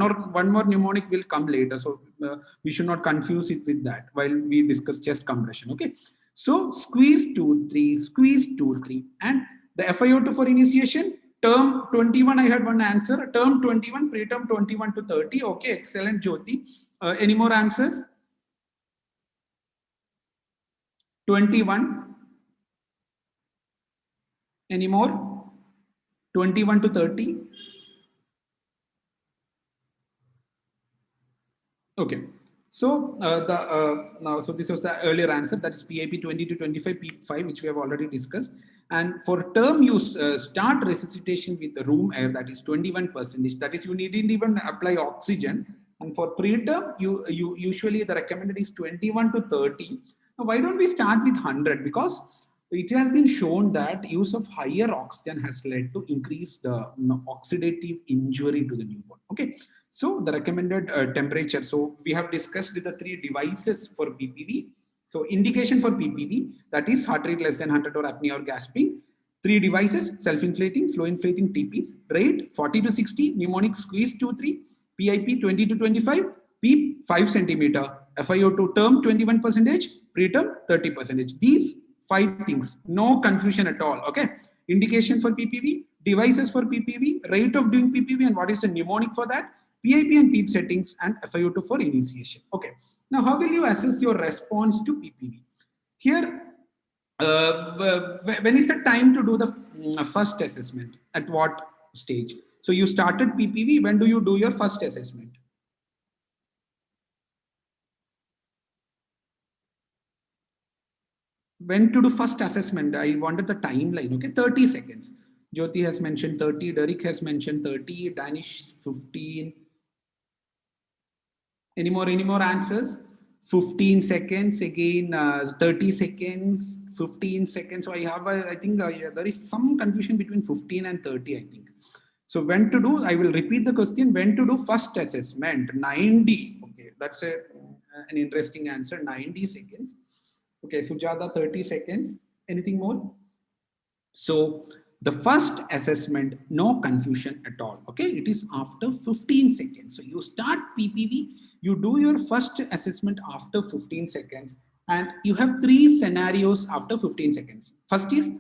more mnemonic will come later, so we should not confuse it with that while we discuss chest compression. Okay, so squeeze 2 3, squeeze 2 3, and the FiO2 for initiation. Term 21, I had one answer. Term 21, preterm 21 to 30. Okay, excellent, Jyoti. Any more answers? 21. Any more? 21 to 30. Okay. So so this was the earlier answer, that is PIP 20 to 25, P5, which we have already discussed. And for term, you start resuscitation with the room air, that is 21%. That is, you needn't even apply oxygen. And for preterm, you usually the recommended is 21 to 30. Now, why don't we start with 100? Because it has been shown that use of higher oxygen has led to increased oxidative injury to the newborn. Okay, so the recommended temperature. So we have discussed the 3 devices for PPV. So indication for PPV, that is heart rate less than 100 or apnea or gasping. 3 devices: self-inflating, flow-inflating TPs, rate 40 to 60, mnemonic squeeze 2 3, PIP 20 to 25, PEEP 5 centimeter, FiO2 term 21%, preterm 30%. These 5 things, no confusion at all. Okay, indication for PPV, devices for PPV, rate of doing PPV, and what is the mnemonic for that, PIP and PEEP settings, and FiO2 for initiation. Okay, now how will you assess your response to PPV? Here, when is the time to do the first assessment? At what stage? So you started PPV, when do you do your first assessment? When to do first assessment? I wanted the timeline. Okay, 30 seconds. Jyoti has mentioned 30, Derek has mentioned 30, Danish 15. Any more answers? 15 seconds again, 30 seconds, 15 seconds. So I think there is some confusion between 15 and 30, I think. So when to do, I will repeat the question, when to do first assessment, 90. Okay, that's an interesting answer, 90 seconds. Okay, Sujata, 30 seconds. Anything more? So the first assessment, no confusion at all. Okay, it is after 15 seconds. So you start PPV, you do your first assessment after 15 seconds, and you have 3 scenarios after 15 seconds. First is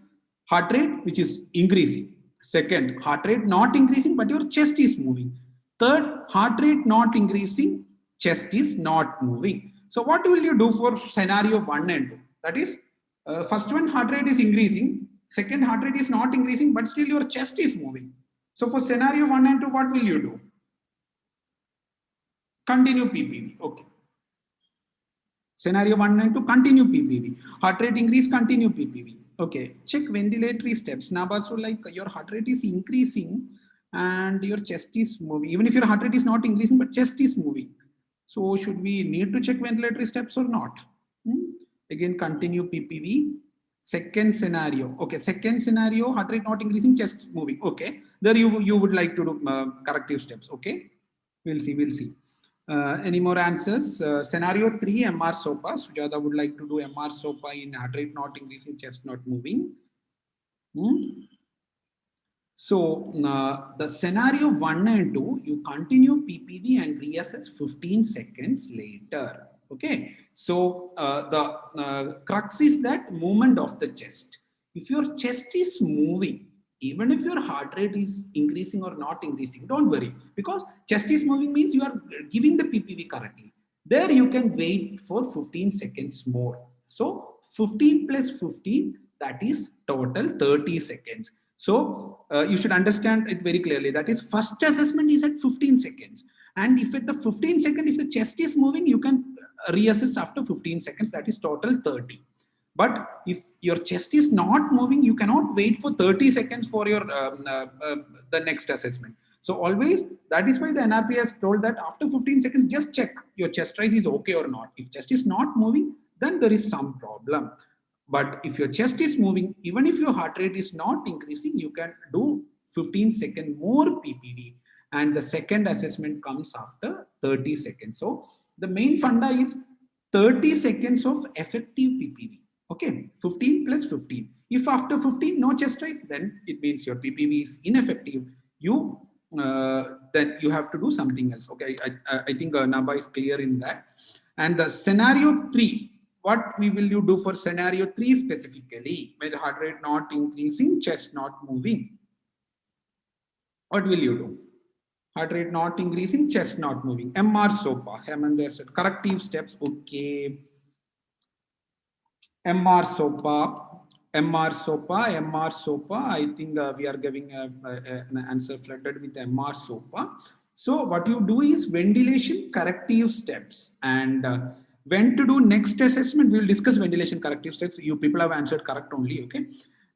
heart rate, which is increasing. Second, heart rate not increasing, but your chest is moving. Third, heart rate not increasing, chest is not moving. So what will you do for scenario 1 and 2? That is, first one, heart rate is increasing. Second, heart rate is not increasing, but still your chest is moving. So for scenario 1 and 2, what will you do? Continue PPV. Okay. Scenario 1 and 2, continue PPV. Heart rate increase, continue PPV. Okay. Check ventilatory steps. Nabasu, like your heart rate is increasing and your chest is moving. Even if your heart rate is not increasing, but chest is moving. So should we need to check ventilatory steps or not? Again, continue PPV. Second scenario. Okay, second scenario, heart rate not increasing, chest moving. Okay, there you would like to do corrective steps. Okay, we'll see. Any more answers? Scenario 3, MR SOPA. Sujata would like to do MR SOPA in heart rate not increasing, chest not moving. So the scenario 1 and 2, you continue PPV and reassess 15 seconds later. Okay, so the crux is that movement of the chest. If your chest is moving, even if your heart rate is increasing or not increasing, don't worry, because chest is moving means you are giving the PPV correctly. There you can wait for 15 seconds more. So 15 plus 15, that is total 30 seconds. So you should understand it very clearly. That is, first assessment is at 15 seconds. And if at the 15 seconds, if the chest is moving, you can reassess after 15 seconds. That is total 30. But if your chest is not moving, you cannot wait for 30 seconds for your the next assessment. So always, that is why the NRP has told that after 15 seconds, just check your chest rise is okay or not. If chest is not moving, then there is some problem. But if your chest is moving, even if your heart rate is not increasing, you can do 15-second more PPV. And the second assessment comes after 30 seconds. So the main funda is 30 seconds of effective PPV. Okay, 15 plus 15. If after 15 no chest rise, then it means your PPV is ineffective. Then you have to do something else. Okay, I think Naba is clear in that. And the scenario 3, what will you do for scenario 3 specifically? With heart rate not increasing, chest not moving. What will you do? Heart rate not increasing, chest not moving. MR SOPA, Hemant said, corrective steps, okay. MR SOPA, MR SOPA, MR SOPA. I think we are giving an answer flooded with MR SOPA. So what you do is ventilation corrective steps. And when to do next assessment, we will discuss ventilation corrective steps. You people have answered correct only, okay?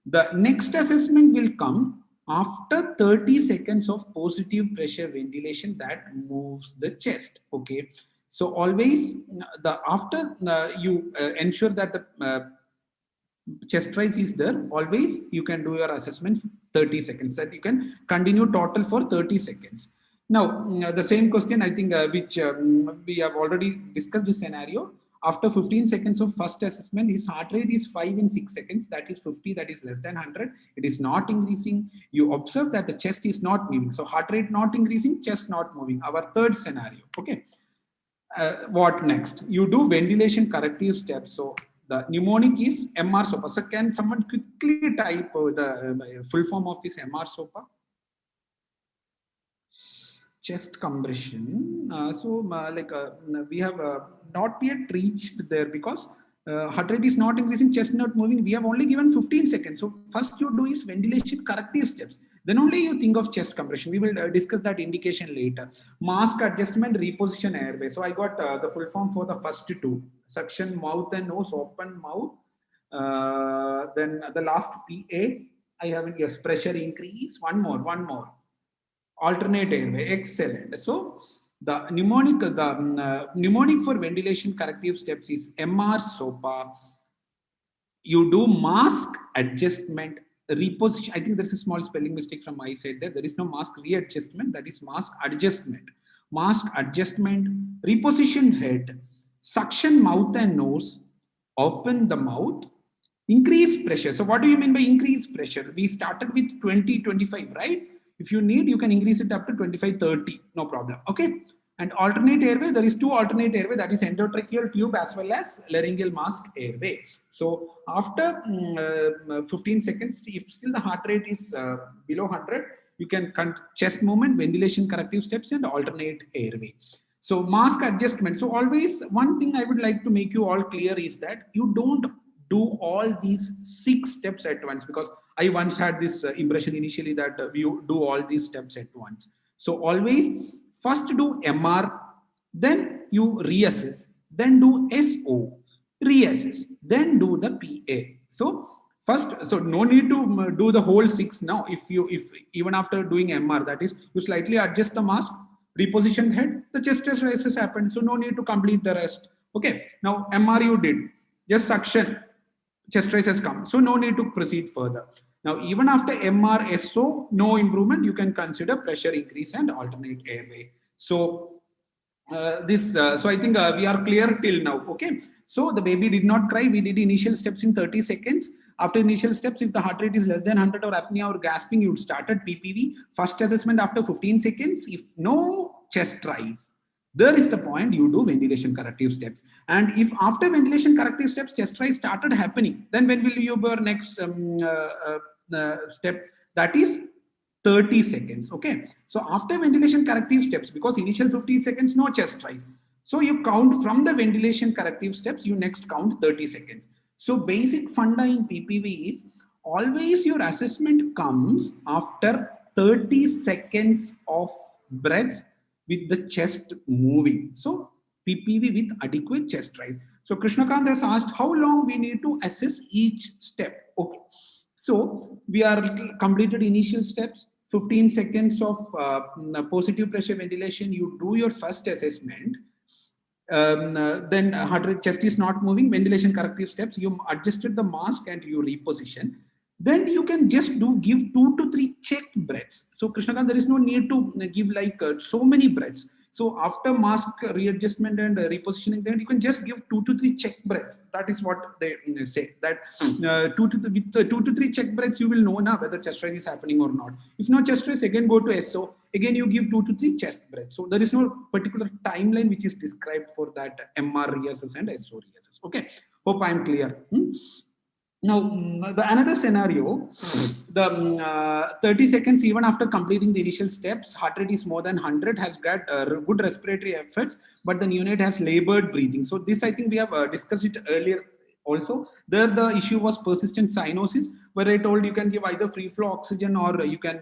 The next assessment will come after 30 seconds of positive pressure ventilation that moves the chest, okay? So always after you ensure that the chest rise is there, always you can do your assessment 30 seconds, that you can continue total for 30 seconds. Now, the same question, I think, which we have already discussed this scenario. After 15 seconds of first assessment, his heart rate is 5 in 6 seconds, that is 50, that is less than 100. It is not increasing. You observe that the chest is not moving. So heart rate not increasing, chest not moving. Our third scenario, okay. What next? You do ventilation corrective steps. So the mnemonic is MR SOPA. So can someone quickly type the full form of this MR SOPA? Chest compression. We have not yet reached there because heart rate is not increasing, chest not moving. We have only given 15 seconds. So first you do is ventilation corrective steps. Then only you think of chest compression. We will discuss that indication later. Mask adjustment, reposition airway. So I got the full form for the first two. Suction, mouth and nose, open mouth. Then the last PA, I have, yes, pressure increase. One more. Alternate airway, excellent. So the mnemonic for ventilation corrective steps is MR SOPA. You do mask adjustment, reposition. I think there's a small spelling mistake from my side there. There is no mask readjustment, that is mask adjustment. Mask adjustment, reposition head, suction mouth and nose, open the mouth, increase pressure. So what do you mean by increase pressure? We started with 20, 25, right? If you need, you can increase it up to 25, 30, no problem, okay? And alternate airway, there is two alternate airway, that is endotracheal tube as well as laryngeal mask airway. So after 15 seconds, if still the heart rate is below 100, you can chest movement, ventilation corrective steps and alternate airway. So mask adjustment. So always one thing I would like to make you all clear is that you don't do all these 6 steps at once, because I once had this impression initially that we do all these steps at once. So always first do MR, then you reassess, then do SO, reassess, then do the PA. So first, so no need to do the whole 6 now. If even after doing MR, that is, you slightly adjust the mask, reposition the head, the chest rise has happened. So no need to complete the rest. Okay. Now MR you did, just suction, chest rise has come. So no need to proceed further. Now, even after MR, SO, no improvement, you can consider pressure increase and alternate airway. So, so I think we are clear till now. Okay. So the baby did not cry. We did initial steps in 30 seconds. After initial steps, if the heart rate is less than 100 or apnea or gasping, you would start at PPV. First assessment after 15 seconds. If no chest rise, there is the point you do ventilation corrective steps. And if after ventilation corrective steps, chest rise started happening, then when will you do your next step? That is 30 seconds. Okay. So after ventilation corrective steps, because initial 15 seconds, no chest rise. So you count from the ventilation corrective steps, you next count 30 seconds. So basic funda in PPV is always your assessment comes after 30 seconds of breaths with the chest moving. So PPV with adequate chest rise. So Krishnakant has asked how long we need to assess each step. Okay. So we are completed initial steps, 15 seconds of positive pressure ventilation. You do your first assessment. Then heart rate, chest is not moving, ventilation corrective steps. You adjusted the mask and you reposition. Then you can just give 2 to 3 checked breaths. So Krishnakant, there is no need to give like so many breaths. So after mask readjustment and repositioning, then you can just give 2 to 3 check breaths. That is what they say. That with 2 to 3 check breaths, you will know now whether chest raise is happening or not. If no chest raise, again go to SO. Again, you give 2 to 3 chest breaths. So there is no particular timeline which is described for that MR reassess and SO reassess. Okay. Hope I am clear. Now, the another scenario, the 30 seconds even after completing the initial steps, heart rate is more than 100, has got good respiratory efforts, but the neonate has labored breathing. So this, I think we have discussed it earlier also. There the issue was persistent cyanosis, where I told you can give either free flow oxygen or you can,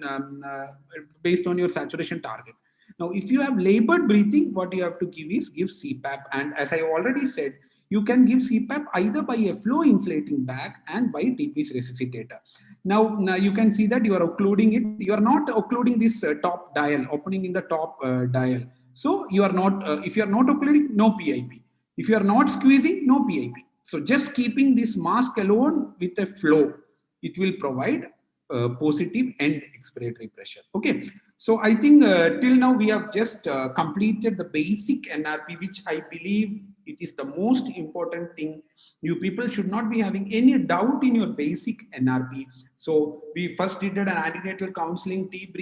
based on your saturation target. Now, if you have labored breathing, what you have to give is give CPAP. And as I already said, you can give CPAP either by a flow inflating bag and by TP's resuscitator. Now you can see that you are occluding it. You are not occluding this top dial, opening in the top dial. So you are not, if you are not occluding, no PIP. If you are not squeezing, no PIP. So just keeping this mask alone with a flow, it will provide positive end expiratory pressure. Okay. So I think till now we have just completed the basic NRP, which I believe it is the most important thing. You people should not be having any doubt in your basic NRP. So we first did an antenatal counseling, team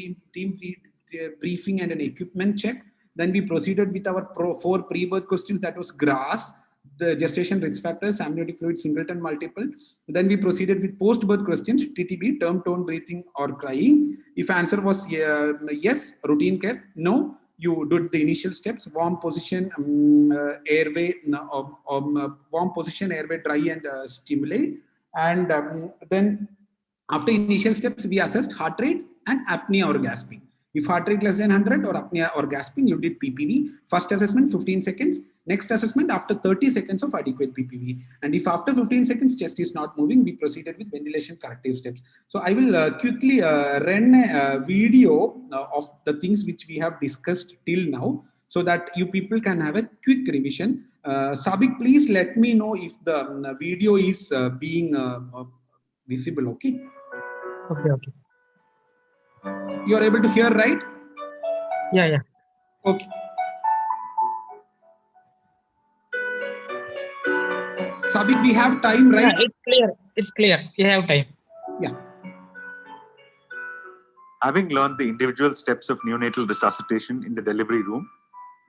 briefing and an equipment check. Then we proceeded with our 4 pre-birth questions. That was GRASS, the gestation risk factors, amniotic fluid, singleton, multiple. Then we proceeded with post-birth questions, TTB, term, tone, breathing, or crying. If answer was yes, routine care, no, you did the initial steps, warm position, airway, warm position, airway, dry and stimulate. And then after initial steps, we assessed heart rate and apnea or gasping. If heart rate less than 100 or apnea or gasping, you did PPV. First assessment, 15 seconds. Next assessment after 30 seconds of adequate PPV. And if after 15 seconds chest is not moving, we proceeded with ventilation corrective steps. So I will quickly run a video of the things which we have discussed till now, so that you people can have a quick revision. Sabik, please let me know if the video is being visible, okay? Okay, okay. You are able to hear, right? Yeah, yeah. Okay. Sabik, we have time, right? Yeah, it's clear. It's clear. You have time. Yeah. Having learned the individual steps of neonatal resuscitation in the delivery room,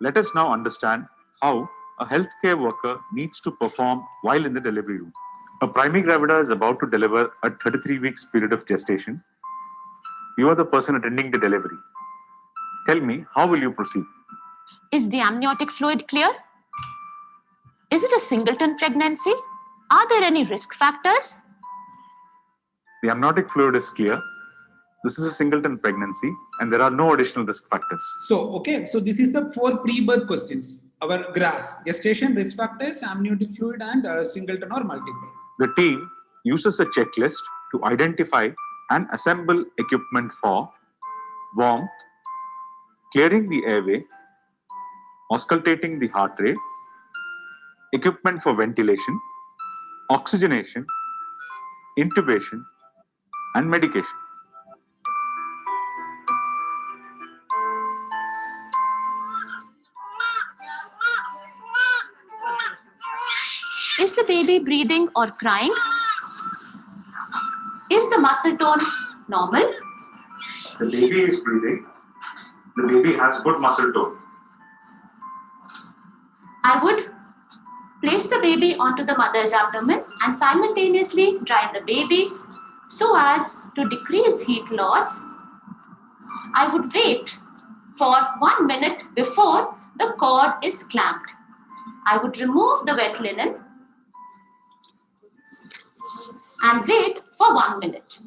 let us now understand how a healthcare worker needs to perform while in the delivery room. A primary gravida is about to deliver a 33 weeks period of gestation. You are the person attending the delivery. Tell me, how will you proceed? Is the amniotic fluid clear? Is it a singleton pregnancy? Are there any risk factors? The amniotic fluid is clear. This is a singleton pregnancy and there are no additional risk factors. So, okay, so this is the 4 pre-birth questions. Our GRASS, gestation, risk factors, amniotic fluid and singleton or multiple. The team uses a checklist to identify and assemble equipment for warmth, clearing the airway, auscultating the heart rate, equipment for ventilation, oxygenation, intubation, and medication. Is the baby breathing or crying? Is the muscle tone normal? The baby is breathing. The baby has good muscle tone. I would place the baby onto the mother's abdomen and simultaneously dry the baby so as to decrease heat loss. I would wait for 1 minute before the cord is clamped. I would remove the wet linen and wait for 1 minute.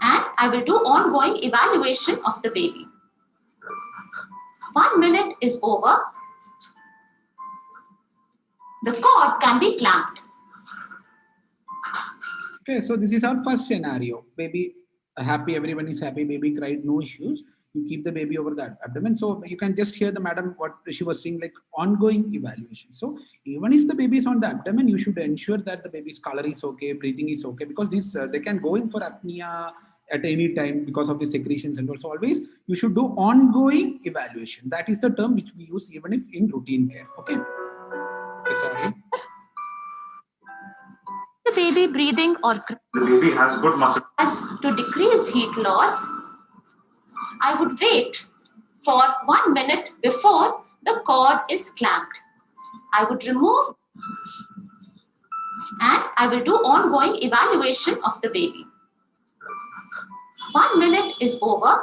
And I will do ongoing evaluation of the baby. 1 minute is over. The cord can be clamped. Okay, so this is our first scenario. Baby happy, everyone is happy, baby cried, no issues. You keep the baby over the abdomen. So you can just hear the madam what she was saying, like ongoing evaluation. So even if the baby is on the abdomen, you should ensure that the baby's color is okay, breathing is okay, because this they can go in for apnea at any time because of the secretions and also always you should do ongoing evaluation. That is the term which we use even if in routine care. Okay. Okay, sorry. The baby breathing or The baby has good muscle. as to decrease heat loss, I would wait for 1 minute before the cord is clamped. I would remove and I will do ongoing evaluation of the baby. 1 minute is over.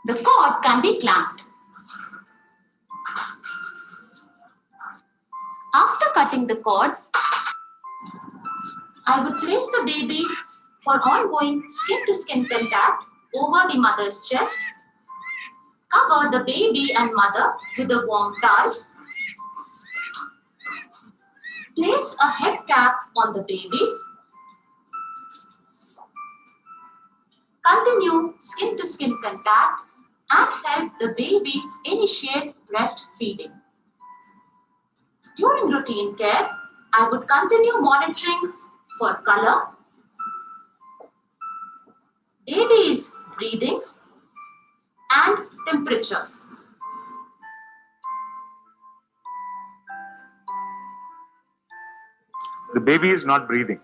The cord can be clamped. After cutting the cord, I would place the baby for ongoing skin-to-skin contact over the mother's chest. Cover the baby and mother with a warm towel. Place a head cap on the baby. Continue skin-to-skin contact and help the baby initiate breastfeeding. During routine care, I would continue monitoring for color, baby's breathing, and temperature. The baby is not breathing.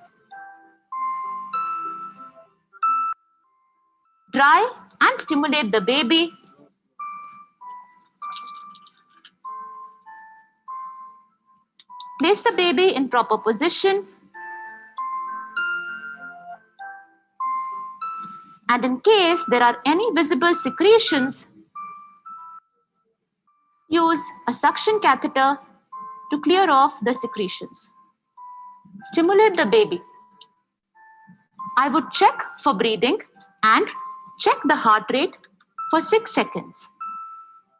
Dry and stimulate the baby. Place the baby in proper position. And in case there are any visible secretions, use a suction catheter to clear off the secretions. Stimulate the baby. I would check for breathing and check the heart rate for 6 seconds.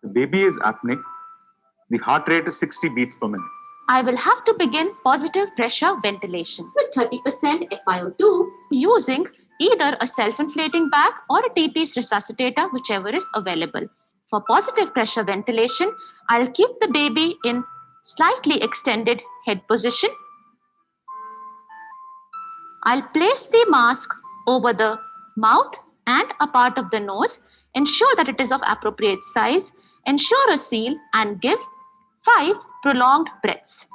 The baby is apneic. The heart rate is 60 beats per minute. I will have to begin positive pressure ventilation with 30% FiO2 using either a self-inflating bag or a TP's resuscitator, whichever is available. For positive pressure ventilation, I'll keep the baby in slightly extended head position. I'll place the mask over the mouth and a part of the nose. Ensure that it is of appropriate size. Ensure a seal and give 5 prolonged breaths.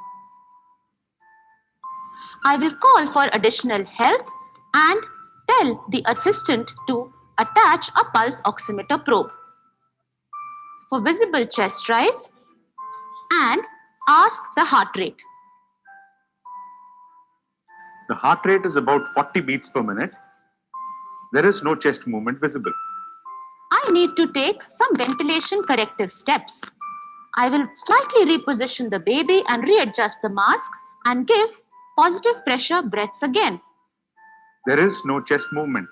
I will call for additional help and tell the assistant to attach a pulse oximeter probe. For visible chest rise, and ask the heart rate. The heart rate is about 40 beats per minute. There is no chest movement visible. I need to take some ventilation corrective steps. I will slightly reposition the baby and readjust the mask and give positive pressure breaths again. There is no chest movement.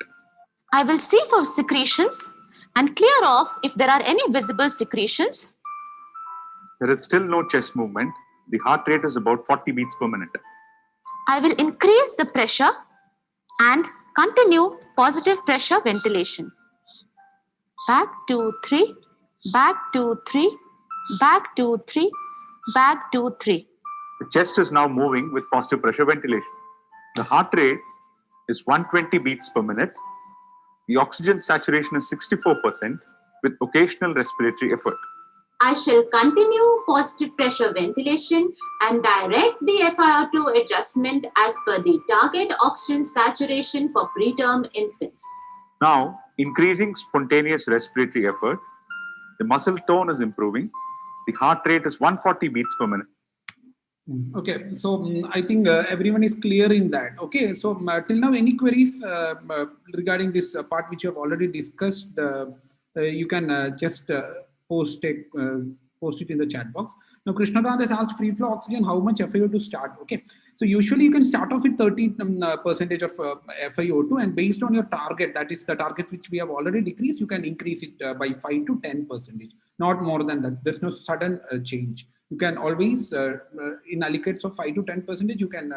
I will see for secretions and clear off if there are any visible secretions. There is still no chest movement. The heart rate is about 40 beats per minute. I will increase the pressure and continue positive pressure ventilation. Back 2, 3, back 2, 3, back 2, 3, back 2, 3. The chest is now moving with positive pressure ventilation. The heart rate is 120 beats per minute. The oxygen saturation is 64% with occasional respiratory effort. I shall continue positive pressure ventilation and direct the FiO2 adjustment as per the target oxygen saturation for preterm infants. Now, increasing spontaneous respiratory effort. The muscle tone is improving. The heart rate is 140 beats per minute. Okay, so I think everyone is clear in that. Okay, so till now, any queries regarding this part which you have already discussed, you can just post it in the chat box. Now, Krishnakant has asked free flow oxygen, how much FiO2 to start? Okay, so usually you can start off with 30% of FiO2, and based on your target, that is the target which we have already decreased, you can increase it by 5 to 10%, not more than that. There's no sudden change. You can always, in allocates of 5 to 10%, you can,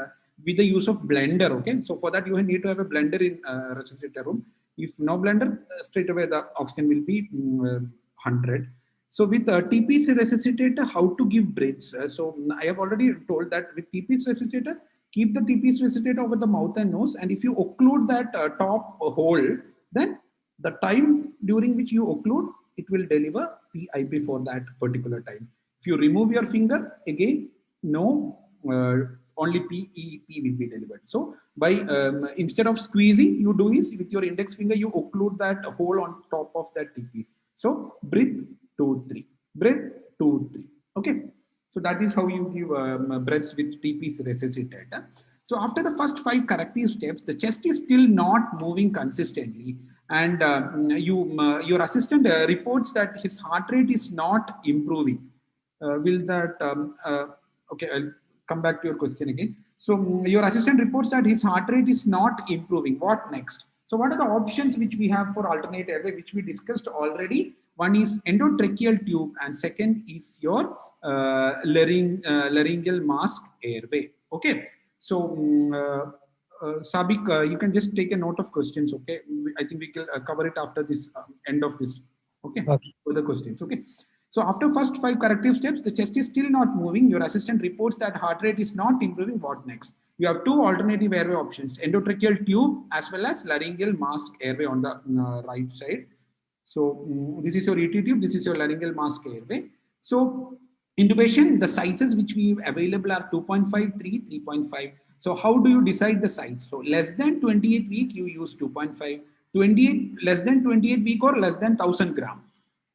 with the use of blender, okay? So for that, you need to have a blender in resuscitator room. If no blender, straight away the oxygen will be 100. So with TP's resuscitator, how to give breaths? So I have already told that with TP's resuscitator, keep the TPs resuscitate over the mouth and nose, and if you occlude that top hole, then the time during which you occlude, it will deliver PIP for that particular time. If you remove your finger, again, no, only PEP will be delivered. So by instead of squeezing, you do is with your index finger, you occlude that hole on top of that TPs. So breathe 2, 3, breathe 2, 3. Okay. So that is how you give breaths with TPs resuscitate. So after the first 5 corrective steps, the chest is still not moving consistently, and your assistant reports that his heart rate is not improving. Will that okay? I'll come back to your question again. So your assistant reports that his heart rate is not improving. What next? So what are the options which we have for alternate airway, which we discussed already? One is endotracheal tube, and second is your laryngeal mask airway. Okay. So Sabik, you can just take a note of questions. Okay. I think we can cover it after this end of this. Okay. Okay. For the questions. Okay. So after first 5 corrective steps, the chest is still not moving. Your assistant reports that heart rate is not improving. What next? You have 2 alternative airway options: endotracheal tube as well as laryngeal mask airway on the right side. So this is your ET tube, this is your laryngeal mask airway. So intubation, the sizes which we have available are 2.5, 3, 3.5. So how do you decide the size? So less than 28 week, you use 2.5. 28, less than 28 week or less than 1000 gram.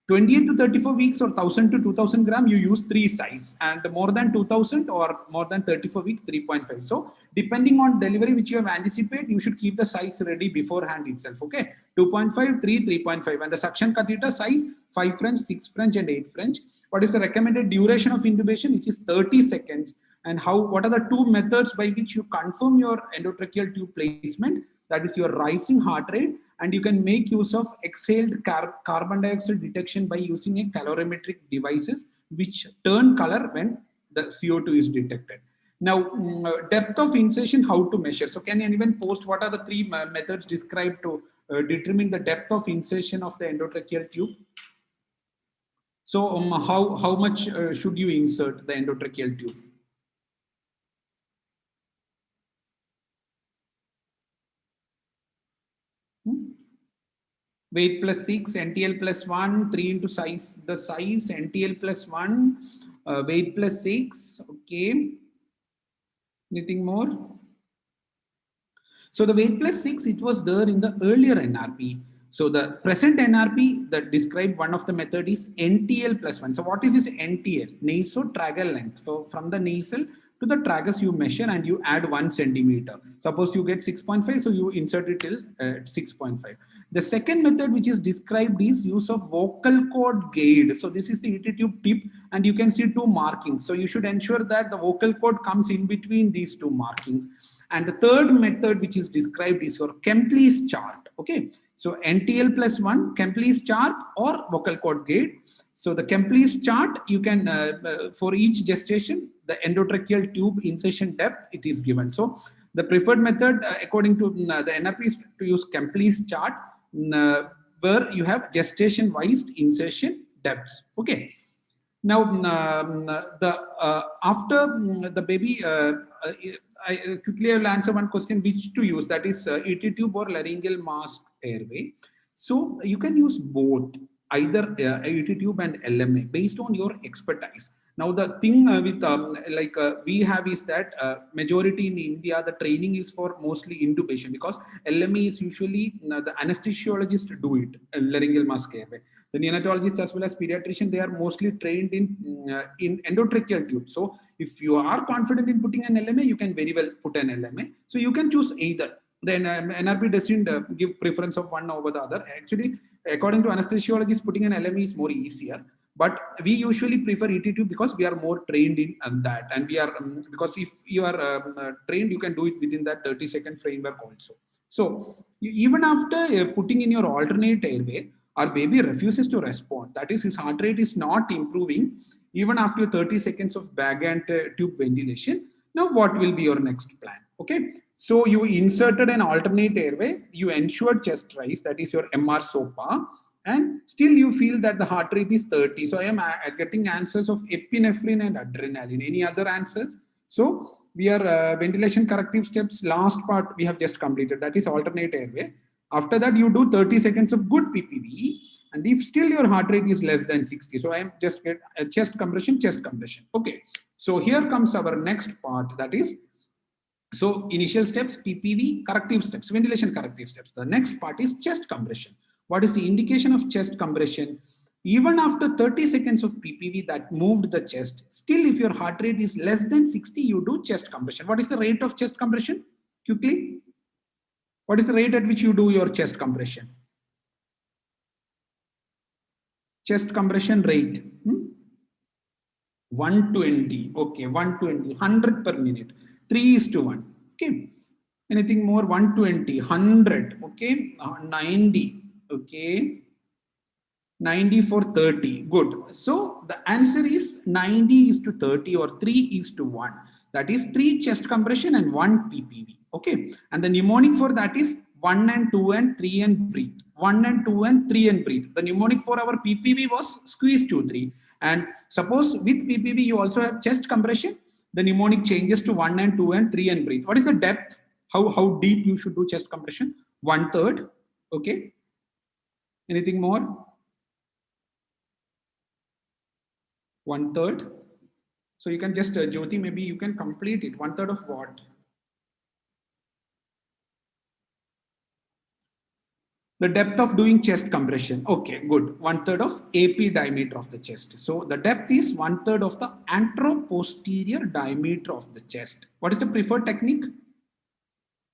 28 to 34 weeks or 1000 to 2000 gram, you use 3 size, and more than 2000 or more than 34 week, 3.5. So depending on delivery which you have anticipated, you should keep the size ready beforehand itself. Okay, 2.5, 3, 3.5, and the suction catheter size 5 French, 6 French, and 8 French. What is the recommended duration of intubation? Which is 30 seconds. And how? What are the 2 methods by which you confirm your endotracheal tube placement? That is your rising heart rate, and you can make use of exhaled carbon dioxide detection by using a calorimetric devices which turn color when the CO2 is detected. Now, depth of insertion, how to measure? So can anyone post what are the 3 methods described to determine the depth of insertion of the endotracheal tube? So how much should you insert the endotracheal tube? Weight plus 6, NTL plus 1, 3 into size, the size, NTL plus 1, weight plus 6, okay. Anything more? So the weight plus 6, it was there in the earlier NRP. So the present NRP that described one of the method is NTL plus 1. So what is this NTL? Nasotracheal length. So from the nasal to the tragus you measure and you add 1 centimeter. Suppose you get 6.5, so you insert it till 6.5. The second method which is described is use of vocal cord gauge. So this is the ET tube tip, and you can see 2 markings. So you should ensure that the vocal cord comes in between these 2 markings. And the third method which is described is your Kempley's chart. Okay. So NTL plus 1, Kempley's chart or vocal cord gauge. So the Kempley's chart, you can, for each gestation, the endotracheal tube insertion depth, it is given. So the preferred method, according to the NRP, is to use Kempley's chart, where you have gestation-wise insertion depths. Okay. Now, after the baby, I quickly will answer one question: which to use? That is ET tube or laryngeal mask airway. So you can use both, either ET tube and LMA, based on your expertise. Now the thing with we have is that majority in India, the training is for mostly intubation, because LMA is usually the anesthesiologist do it, laryngeal mask airway. The neonatologist as well as pediatrician, they are mostly trained in endotracheal tube. So if you are confident in putting an LMA, you can very well put an LMA. So you can choose either. Then NRP doesn't give preference of one over the other. Actually, according to anesthesiologists, putting an LMA is more easier. But we usually prefer ET tube because we are more trained in that. And we are, because if you are trained, you can do it within that 30-second framework also. So even after putting in your alternate airway, our baby refuses to respond. That is, his heart rate is not improving even after 30 seconds of bag and tube ventilation. Now, what will be your next plan? Okay. So you inserted an alternate airway, you ensured chest rise, that is your MR SOPA, and still you feel that the heart rate is 30. So I am getting answers of epinephrine and adrenaline. Any other answers? So We are ventilation corrective steps. Last part we have just completed. That is alternate airway. After that, you do 30 seconds of good PPV. And if still your heart rate is less than 60, so I am just get a chest compression. Okay. So here comes our next part. That is, so initial steps, PPV, corrective steps, ventilation corrective steps. The next part is chest compression. What is the indication of chest compression? Even after 30 seconds of PPV that moved the chest, still if your heart rate is less than 60, you do chest compression. What is the rate of chest compression? Quickly. What is the rate at which you do your chest compression? Chest compression rate. 120. Okay, 120, 100 per minute. 3:1. Okay. Anything more? 120, 100. Okay. 90. Okay. 90 for 30. Good. So the answer is 90:30 or 3:1. That is 3 chest compression and 1 PPV. Okay. And the mnemonic for that is 1 and 2 and 3 and breathe. 1 and 2 and 3 and breathe. The mnemonic for our PPV was squeeze 2, 3. And suppose with PPV you also have chest compression, the mnemonic changes to 1 and 2 and 3 and breathe. What is the depth? How deep you should do chest compression? 1/3. Okay. Anything more? 1/3. So you can just, Jyoti, maybe you can complete it. 1/3 of what? The depth of doing chest compression. Okay, good. 1/3 of AP diameter of the chest. So the depth is 1/3 of the anteroposterior diameter of the chest. What is the preferred technique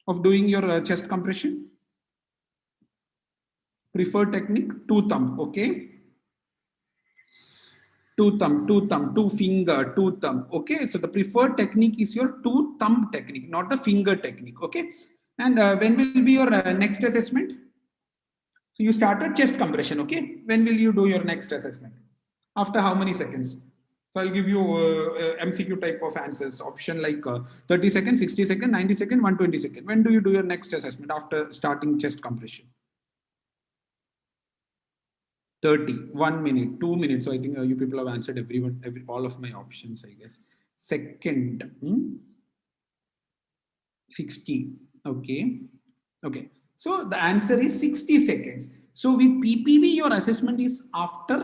of doing your chest compression? Preferred technique, 2 thumb. Okay. 2 thumb, 2 thumb, 2 finger, 2 thumb. Okay. So the preferred technique is your 2 thumb technique, not the finger technique. Okay. And when will be your next assessment? So you started chest compression, okay? When will you do your next assessment? After how many seconds? So I'll give you MCQ type of answers. Option like 30 seconds, 60 seconds, 90 seconds, 120 seconds. When do you do your next assessment after starting chest compression? 30, 1 minute, 2 minutes. So I think you people have answered all of my options, I guess. Second, 60, okay. Okay. So the answer is 60 seconds. So with PPV, your assessment is after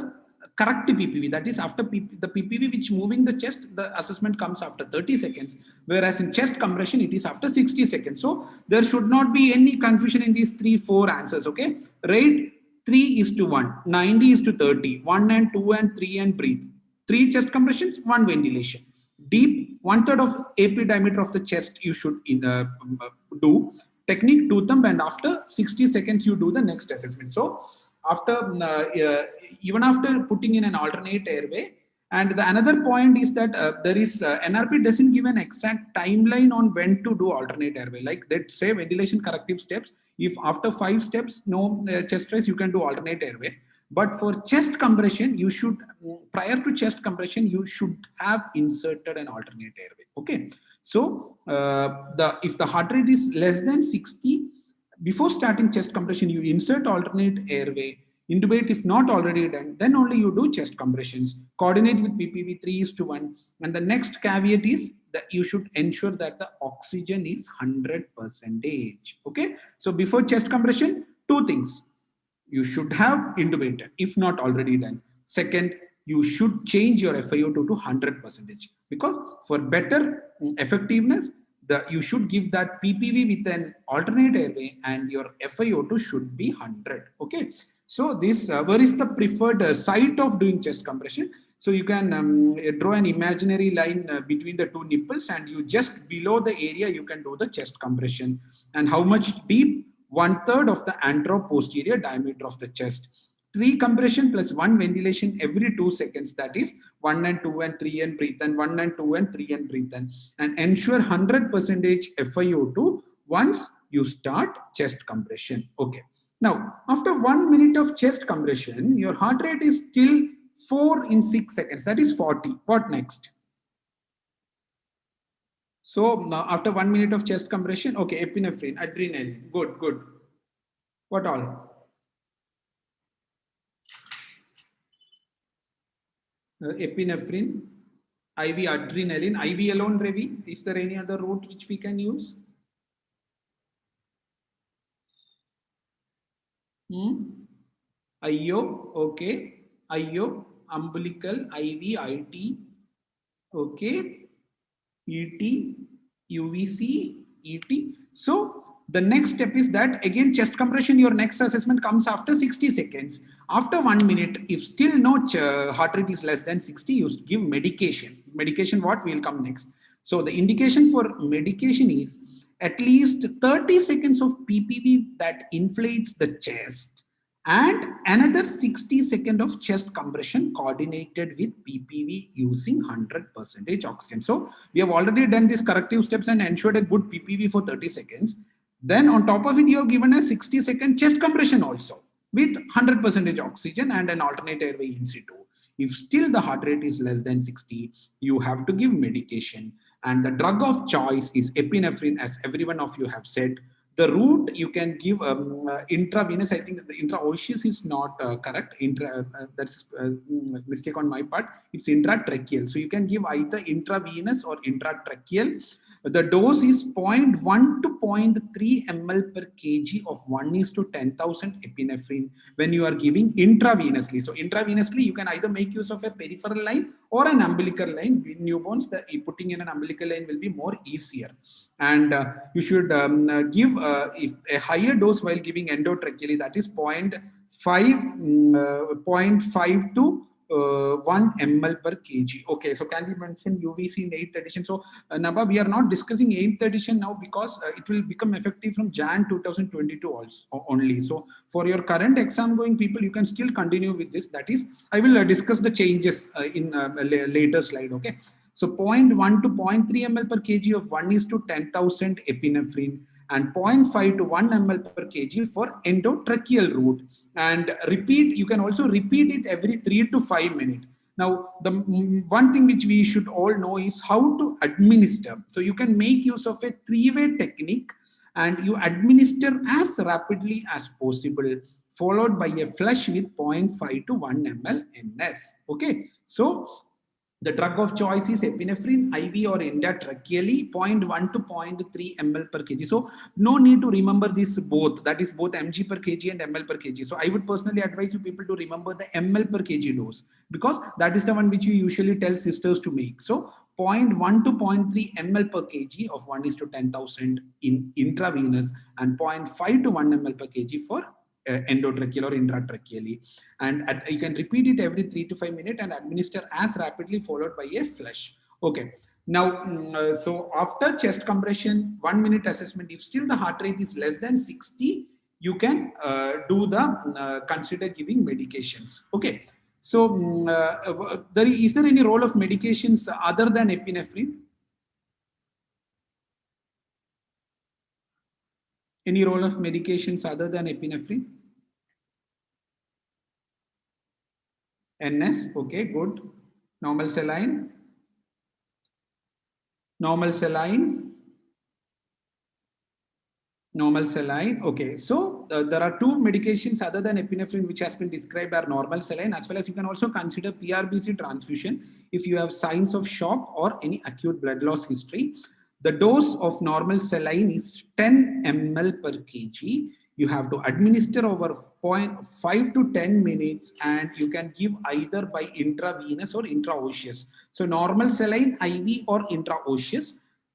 correct PPV. That is after the PPV which moving the chest, the assessment comes after 30 seconds. Whereas in chest compression, it is after 60 seconds. So there should not be any confusion in these 3-4 answers. Okay. Rate 3:1, 90:30, 1 and 2 and 3 and breathe. 3 chest compressions, 1 ventilation. Deep, 1/3 of AP diameter of the chest you should do. Technique 2 thumb, and after 60 seconds you do the next assessment. So after even after putting in an alternate airway, and the another point is that there is NRP doesn't give an exact timeline on when to do alternate airway. Like let's say ventilation corrective steps, if after 5 steps no chest raise, you can do alternate airway. But for chest compression, you should, prior to chest compression, you should have inserted an alternate airway. Okay. So if the heart rate is less than 60, before starting chest compression, you insert alternate airway, intubate if not already done, then only you do chest compressions, coordinate with PPV 3:1. And the next caveat is that you should ensure that the oxygen is 100%. Okay. So before chest compression, 2 things. You should have intubated if not already done. Second, you should change your FiO2 to 100%, because for better effectiveness, you should give that PPV with an alternate airway and your FiO2 should be 100. Okay. So this, where is the preferred site of doing chest compression? So you can draw an imaginary line between the 2 nipples, and you just below the area you can do the chest compression. And how much deep? 1/3 of the anteroposterior diameter of the chest. 3 compression plus 1 ventilation every 2 seconds. That is 1 and 2 and 3 and breathe, and 1 and 2 and 3 and breathe, and ensure 100% FiO2 once you start chest compression. Okay. Now, after 1 minute of chest compression, your heart rate is still 4 in 6 seconds. That is 40. What next? So now after 1 minute of chest compression, okay, epinephrine, adrenaline, good, good. What all? Epinephrine, IV adrenaline, IV alone, Ravi. Is there any other route which we can use? IO, okay. IO, umbilical, IV, IT, okay. ET, UVC, ET. So the next step is that again chest compression, your next assessment comes after 60 seconds. After 1 minute, if still no heart rate is less than 60, you give medication. Medication what will come next? So the indication for medication is at least 30 seconds of PPV that inflates the chest, and another 60 seconds of chest compression coordinated with PPV using 100% oxygen. So we have already done these corrective steps and ensured a good PPV for 30 seconds. Then on top of it, you have given a 60-second chest compression also with 100% oxygen and an alternate airway in situ. If still the heart rate is less than 60, you have to give medication. And the drug of choice is epinephrine, as every one of you have said. The route you can give intravenous. I think the intraosseous is not correct. That's a mistake on my part. It's intratracheal. So you can give either intravenous or intratracheal. The dose is 0.1 to 0.3 ml per kg of 1:10,000 epinephrine when you are giving intravenously. So intravenously, you can either make use of a peripheral line or an umbilical line. In newborns, putting in an umbilical line will be more easier. And you should give if a higher dose while giving endotracheally, that is 0.5 to 1 ml per kg. Okay, so can we mention UVC in 8th edition? So Naba, we are not discussing 8th edition now because it will become effective from Jan 2022 also, only. So for your current exam going people, you can still continue with this. That is, I will discuss the changes in a later slide. Okay, so 0.1 to 0.3 ml per kg of 1:10,000 epinephrine, and 0.5 to 1 ml per kg for endotracheal route. And repeat, you can also repeat it every 3 to 5 minutes. Now, the one thing which we should all know is how to administer. So you can make use of a 3-way technique, and you administer as rapidly as possible, followed by a flush with 0.5 to 1 ml NS. Okay, so the drug of choice is epinephrine, IV or endotracheally, 0.1 to 0.3 ml per kg. So no need to remember this both, that is both mg per kg and ml per kg. So I would personally advise you people to remember the ml per kg dose, because that is the one which you usually tell sisters to make. So 0.1 to 0.3 ml per kg of 1:10,000 in intravenous, and 0.5 to 1 ml per kg for endotracheal or intratracheally, and you can repeat it every 3 to 5 minutes and administer as rapidly, followed by a flush. Okay, now so after chest compression 1 minute assessment, if still the heart rate is less than 60, you can do the consider giving medications. Okay, so is there any role of medications other than epinephrine? Any role of medications other than epinephrine? NS, okay, good. Normal saline. Normal saline. Normal saline. Okay, so there are 2 medications other than epinephrine which has been described are normal saline, as well as you can also consider PRBC transfusion if you have signs of shock or any acute blood loss history. The dose of normal saline is 10 ml per kg. You have to administer over 5 to 10 minutes, and you can give either by intravenous or intraosseous. So normal saline IV or intraosseous,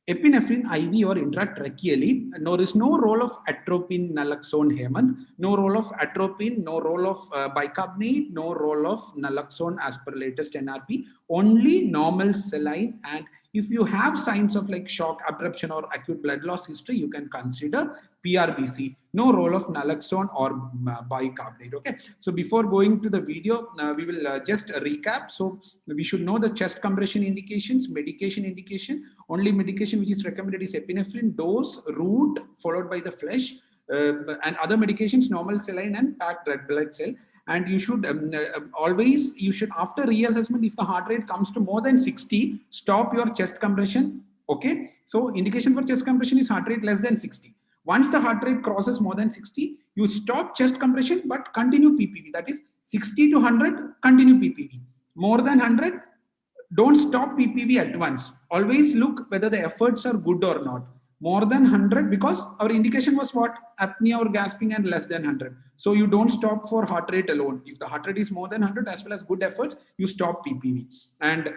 epinephrine IV or intratracheally. There is no role of atropine, naloxone, Hemant. No role of atropine, no role of bicarbonate, no role of naloxone as per latest NRP. Only normal saline, and if you have signs of like shock, abruption or acute blood loss history, you can consider PRBC. No role of naloxone or bicarbonate. Okay, so before going to the video, we will just recap. So we should know the chest compression indications, medication indication. Only medication which is recommended is epinephrine, dose, route, followed by the flush, and other medications, normal saline and packed red blood cell. And you should always, after reassessment, if the heart rate comes to more than 60, stop your chest compression. Okay, so indication for chest compression is heart rate less than 60. Once the heart rate crosses more than 60, you stop chest compression but continue PPV. That is 60 to 100, continue PPV. More than 100, Don't stop PPV at once. Always look whether the efforts are good or not. More than 100, because our indication was what? Apnea or gasping, and less than 100. So you don't stop for heart rate alone. If the heart rate is more than 100 as well as good efforts, you stop PPV. And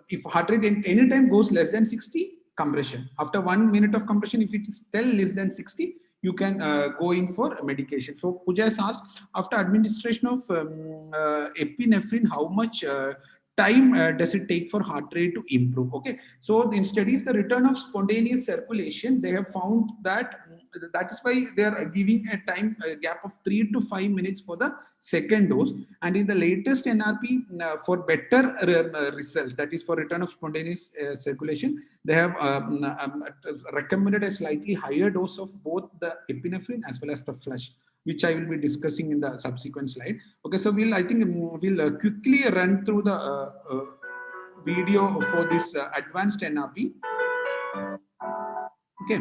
if heart rate any time goes less than 60, compression. After 1 minute of compression, if it is still less than 60, you can go in for medication. So Pooja has asked, after administration of epinephrine, how much time does it take for heart rate to improve? Okay, so in studies, the return of spontaneous circulation, they have found that that is why they are giving a time gap of 3 to 5 minutes for the second dose. And in the latest NRP, for better results, that is for return of spontaneous circulation, they have recommended a slightly higher dose of both the epinephrine as well as the flush, which I will be discussing in the subsequent slide. Okay, so I think we'll quickly run through the video for this advanced NRP. Okay,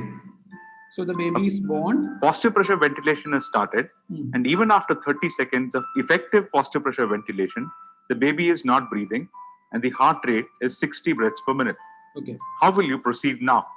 so the baby is born. Positive pressure ventilation has started, and even after 30 seconds of effective positive pressure ventilation, the baby is not breathing, and the heart rate is 60 breaths per minute. Okay. How will you proceed now?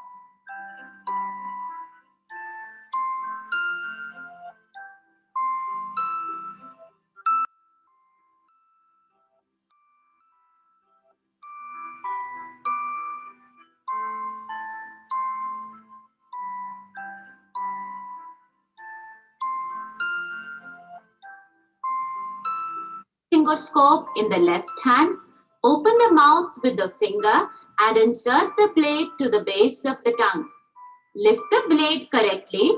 Laryngoscope in the left hand, open the mouth with the finger and insert the blade to the base of the tongue. Lift the blade correctly.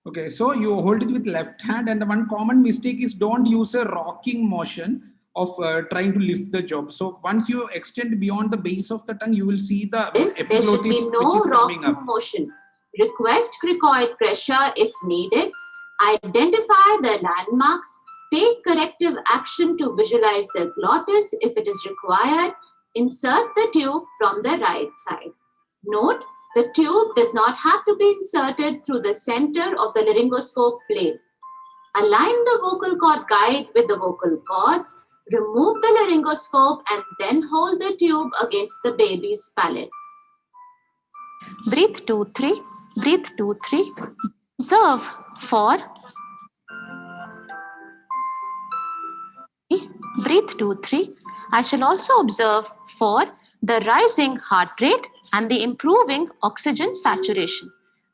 Okay, so you hold it with left hand, and the one common mistake is don't use a rocking motion of trying to lift the jaw. So once you extend beyond the base of the tongue, you will see the There should be epiglottis no which is coming rocking up. motion. Request cricoid pressure if needed. Identify the landmarks. Take corrective action to visualize the glottis if it is required. Insert the tube from the right side. Note, the tube does not have to be inserted through the center of the laryngoscope blade. Align the vocal cord guide with the vocal cords. Remove the laryngoscope and then hold the tube against the baby's palate. Breathe 2, 3. Breathe 2, 3. Observe 4. Breathe 2, 3. I shall also observe 4. The rising heart rate and the improving oxygen saturation.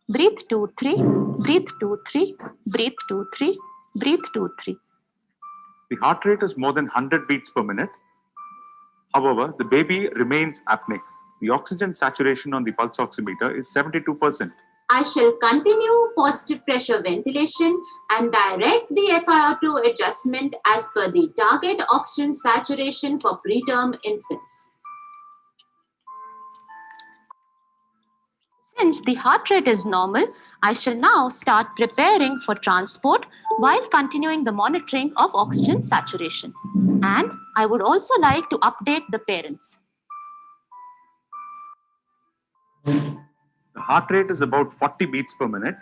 Breathe 2, 3. Breathe 2, 3. Breathe 2, 3. Breathe 2, 3. The heart rate is more than 100 beats per minute. However, the baby remains apneic. The oxygen saturation on the pulse oximeter is 72%. I shall continue positive pressure ventilation and direct the FiO2 adjustment as per the target oxygen saturation for preterm infants. Since the heart rate is normal, I shall now start preparing for transport while continuing the monitoring of oxygen saturation. And I would also like to update the parents. The heart rate is about 40 beats per minute.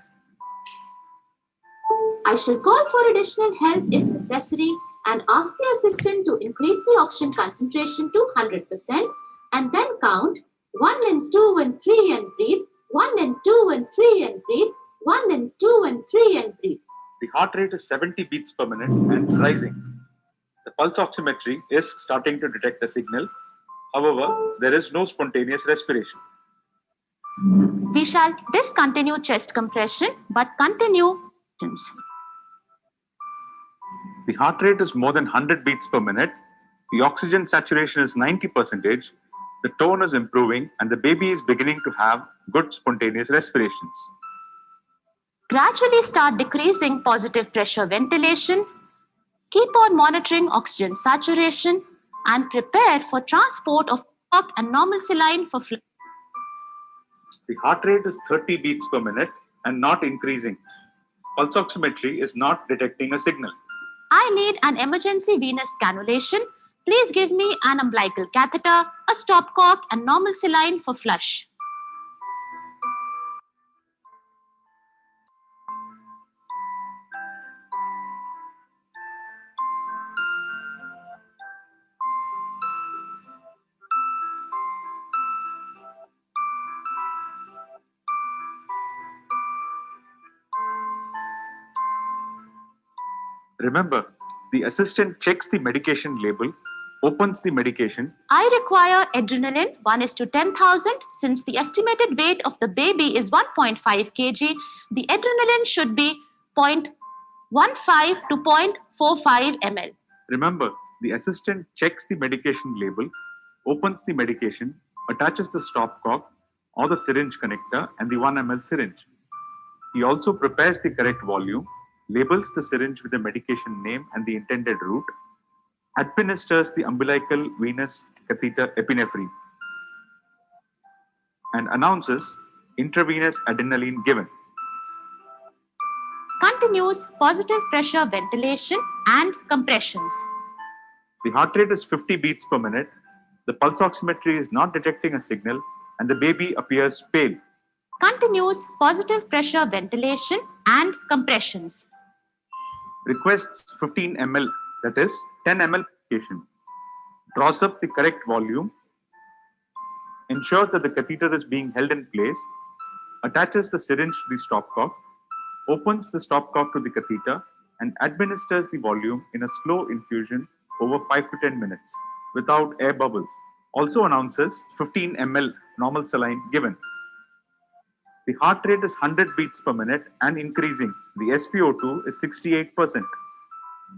I shall call for additional help if necessary and ask the assistant to increase the oxygen concentration to 100% and then count 1 and 2 and 3 and breathe, 1 and 2 and 3 and breathe, 1 and 2 and 3 and breathe. The heart rate is 70 beats per minute and rising. The pulse oximetry is starting to detect the signal. However, there is no spontaneous respiration. We shall discontinue chest compression but continue. The heart rate is more than 100 beats per minute. The oxygen saturation is 90%. The tone is improving and the baby is beginning to have good spontaneous respirations. Gradually start decreasing positive pressure ventilation. Keep on monitoring oxygen saturation and prepare for transport of and normal saline for fluid. The heart rate is 30 beats per minute and not increasing. Pulse oximetry is not detecting a signal. I need an emergency venous cannulation. Please give me an umbilical catheter, a stopcock, and normal saline for flush. Remember, the assistant checks the medication label, opens the medication. I require adrenaline 1:10,000. Since the estimated weight of the baby is 1.5 kg, the adrenaline should be 0.15 to 0.45 ml. Remember, the assistant checks the medication label, opens the medication, attaches the stopcock or the syringe connector and the 1 ml syringe. He also prepares the correct volume, labels the syringe with the medication name and the intended route, administers the umbilical venous catheter epinephrine, and announces intravenous adrenaline given. Continues positive pressure ventilation and compressions. The heart rate is 50 beats per minute. The pulse oximetry is not detecting a signal and the baby appears pale. Continues positive pressure ventilation and compressions. Requests 15 ml, that is 10 ml medication. Draws up the correct volume. Ensures that the catheter is being held in place. Attaches the syringe to the stopcock. Opens the stopcock to the catheter and administers the volume in a slow infusion over 5 to 10 minutes without air bubbles. Also announces 15 ml normal saline given. The heart rate is 100 beats per minute and increasing. The SpO2 is 68%.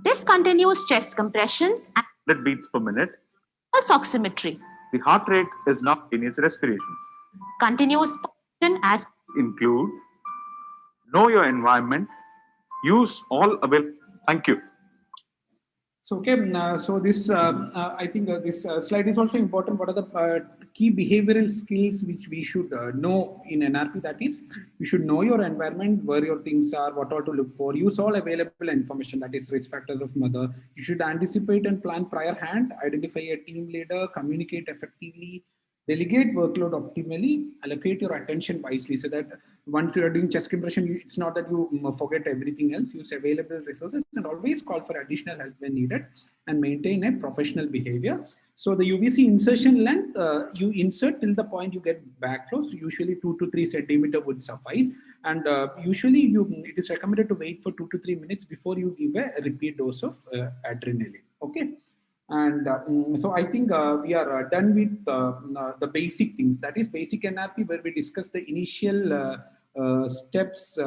Discontinues chest compressions and 100 beats per minute. pulse oximetry. The heart rate is not spontaneous respirations. Continues function as Include know your environment, use all available. Thank you. So, okay, so this, I think this slide is also important. What are the key behavioral skills which we should know in NRP? That is, you should know your environment, where your things are, what all to look for, use all available information, that is risk factors of mother. You should anticipate and plan prior hand, identify a team leader, communicate effectively, delegate workload optimally, allocate your attention wisely so that once you are doing chest compression, it's not that you forget everything else. Use available resources and always call for additional help when needed and maintain a professional behavior. So the UVC insertion length, you insert till the point you get backflow. So usually 2 to 3 centimeter would suffice. And usually it is recommended to wait for 2 to 3 minutes before you give a repeat dose of adrenaline. Okay. And so I think we are done with the basic things. That is basic NRP, where we discuss the initial steps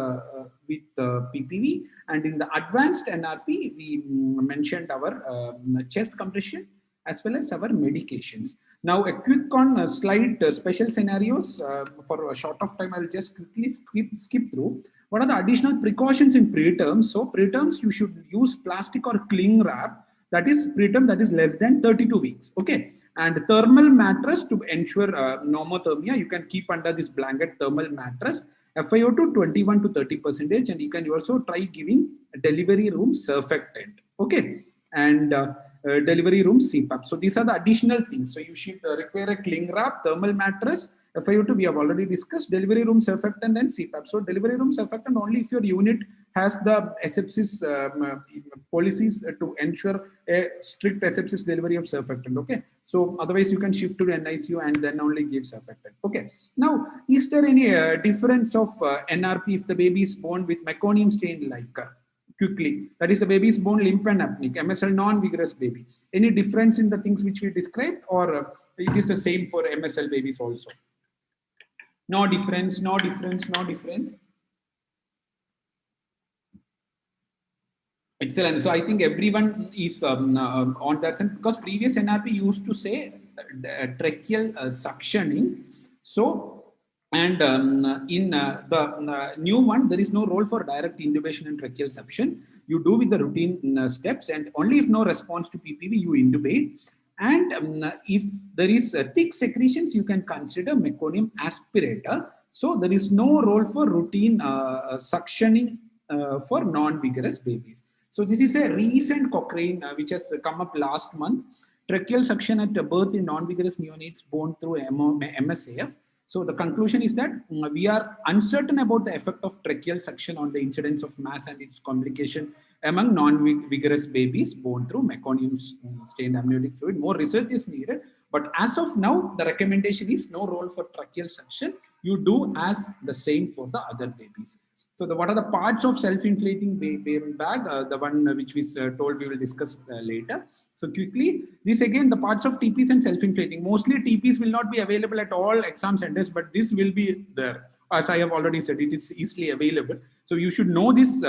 with PPV. And in the advanced NRP, we mentioned our chest compression as well as our medications. Now, a quick on slide special scenarios. For a short of time, I'll just quickly skip through. What are the additional precautions in preterms? So preterms, you should use plastic or cling wrap. That is preterm that is less than 32 weeks. Okay. And thermal mattress to ensure normothermia. You can keep under this blanket thermal mattress. FiO2 21 to 30%. And you can also try giving delivery room surfactant. Okay. And delivery room CPAP. So these are the additional things. So you should require a cling wrap, thermal mattress, FiO2 we have already discussed, delivery room surfactant and CPAP. So delivery room surfactant only if your unit has the asepsis policies to ensure a strict asepsis delivery of surfactant. Okay. So otherwise you can shift to NICU and then only give surfactant. Okay. Now, is there any difference of NRP if the baby is born with meconium stain like quickly? That is, the baby is born limp and apneic, MSL non-vigorous baby. Any difference in the things which we described, or it is the same for MSL babies also? No difference, no difference, no difference. Excellent. So I think everyone is on that sense, because previous NRP used to say tracheal suctioning. So, and in the new one, there is no role for direct intubation and tracheal suction. You do with the routine steps, and only if no response to PPV, you intubate. And if there is thick secretions, you can consider meconium aspirator. So there is no role for routine suctioning for non-vigorous babies. So this is a recent Cochrane which has come up last month. Tracheal suction at birth in non-vigorous neonates born through MSAF. So the conclusion is that we are uncertain about the effect of tracheal suction on the incidence of mass and its complication among non-vigorous babies born through meconium stained amniotic fluid. More research is needed, but as of now, the recommendation is no role for tracheal suction. You do as the same for the other babies. So what are the parts of self-inflating bag? The one which we told we will discuss later. So quickly, this again, the parts of TPs and self-inflating. Mostly TPs will not be available at all exam centers, but this will be there. As I have already said, it is easily available. So you should know this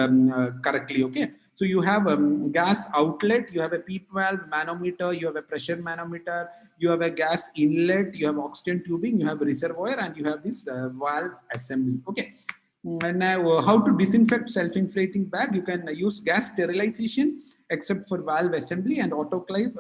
correctly, okay? So you have gas outlet, you have a PEEP valve, manometer, you have a pressure manometer, you have a gas inlet, you have oxygen tubing, you have a reservoir, and you have this valve assembly, okay? And now, how to disinfect self-inflating bag? You can use gas sterilization, except for valve assembly and autoclave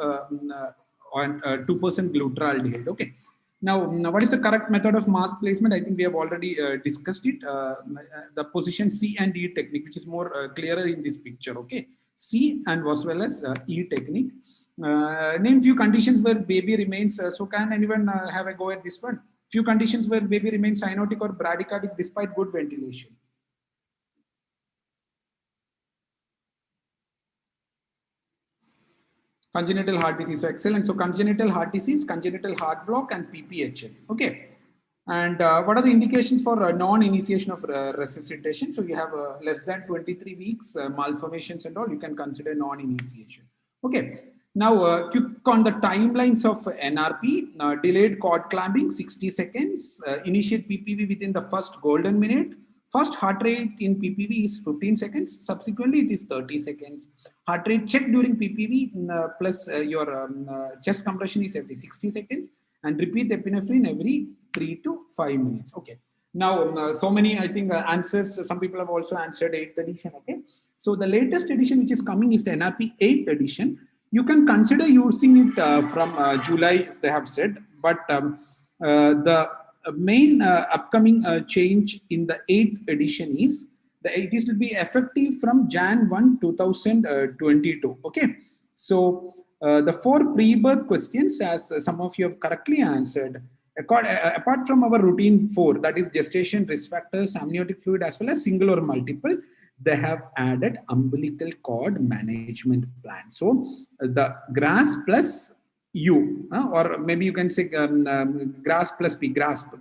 on 2% glutaraldehyde. Okay. Now, what is the correct method of mask placement? I think we have already discussed it. The position C and E technique, which is more clearer in this picture. Okay, C and as well as E technique. Name few conditions where baby remains. So can anyone have a go at this one? Few conditions where baby remains cyanotic or bradycardic despite good ventilation. Congenital heart disease. So excellent. So congenital heart disease, congenital heart block, and PPHN. Okay. And what are the indications for non-initiation of resuscitation? So you have less than 23 weeks, malformations and all, you can consider non-initiation. Okay. Now, quick on the timelines of NRP, delayed cord clamping, 60 seconds, initiate PPV within the first golden minute. First heart rate in PPV is 15 seconds. Subsequently, it is 30 seconds. Heart rate check during PPV plus your chest compression is every 60 seconds. And repeat epinephrine every 3 to 5 minutes. Okay. Now, so many, I think, answers. Some people have also answered 8th edition. Okay. So the latest edition which is coming is the NRP 8th edition. You can consider using it from July, they have said. But the main upcoming change in the 8th edition is it will be effective from Jan 1, 2022. Okay. So the 4 pre-birth questions, as some of you have correctly answered, apart from our routine 4, that is gestation, risk factors, amniotic fluid, as well as single or multiple, they have added umbilical cord management plan. So the GRAS plus U, or maybe you can say GRAS plus P, GRASP,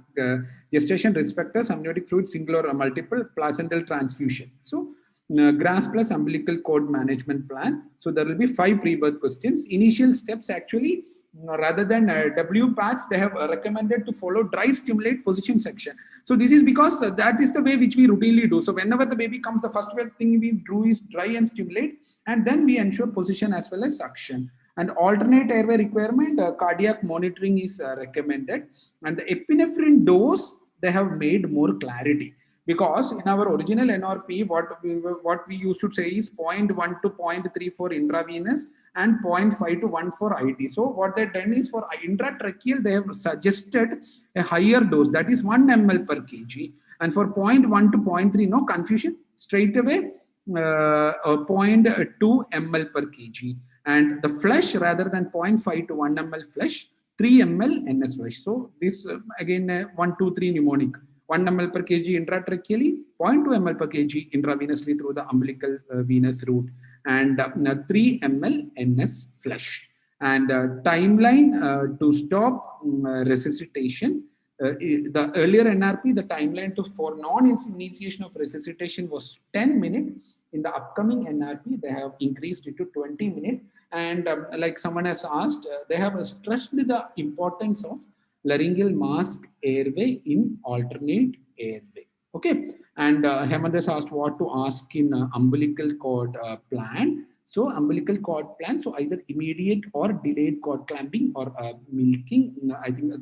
gestation, risk factors, amniotic fluid, single or multiple, placental transfusion. So GRAS plus umbilical cord management plan. So there will be 5 pre-birth questions. Initial steps actually, rather than W pads, they have recommended to follow dry stimulate position section. So this is because that is the way which we routinely do. So whenever the baby comes, the first thing we do is dry and stimulate, and then we ensure position as well as suction. And alternate airway requirement, cardiac monitoring is recommended. And the epinephrine dose, they have made more clarity. Because in our original NRP, what we used to say is 0.1 to 0.34 intravenous and 0.5 to 1 for IT. So what they've done is for intratracheal, they have suggested a higher dose, that is 1 ml per kg. And for 0.1 to 0.3, no confusion, straight away 0.2 ml per kg. And the flush, rather than 0.5 to 1 ml flush, 3 ml NS flush. So this again 1, 2, 3 mnemonic. 1 ml per kg intratracheally, 0.2 ml per kg intravenously through the umbilical venous route, and 3 ml NS flush. And timeline to stop resuscitation. The earlier NRP, the timeline for non-initiation of resuscitation was 10 minutes. In the upcoming NRP, they have increased it to 20 minutes. And like someone has asked, they have stressed the importance of laryngeal mask airway in alternate airway. Okay. And Hemant has asked what to ask in umbilical cord plan. So umbilical cord plan, so either immediate or delayed cord clamping or milking. I think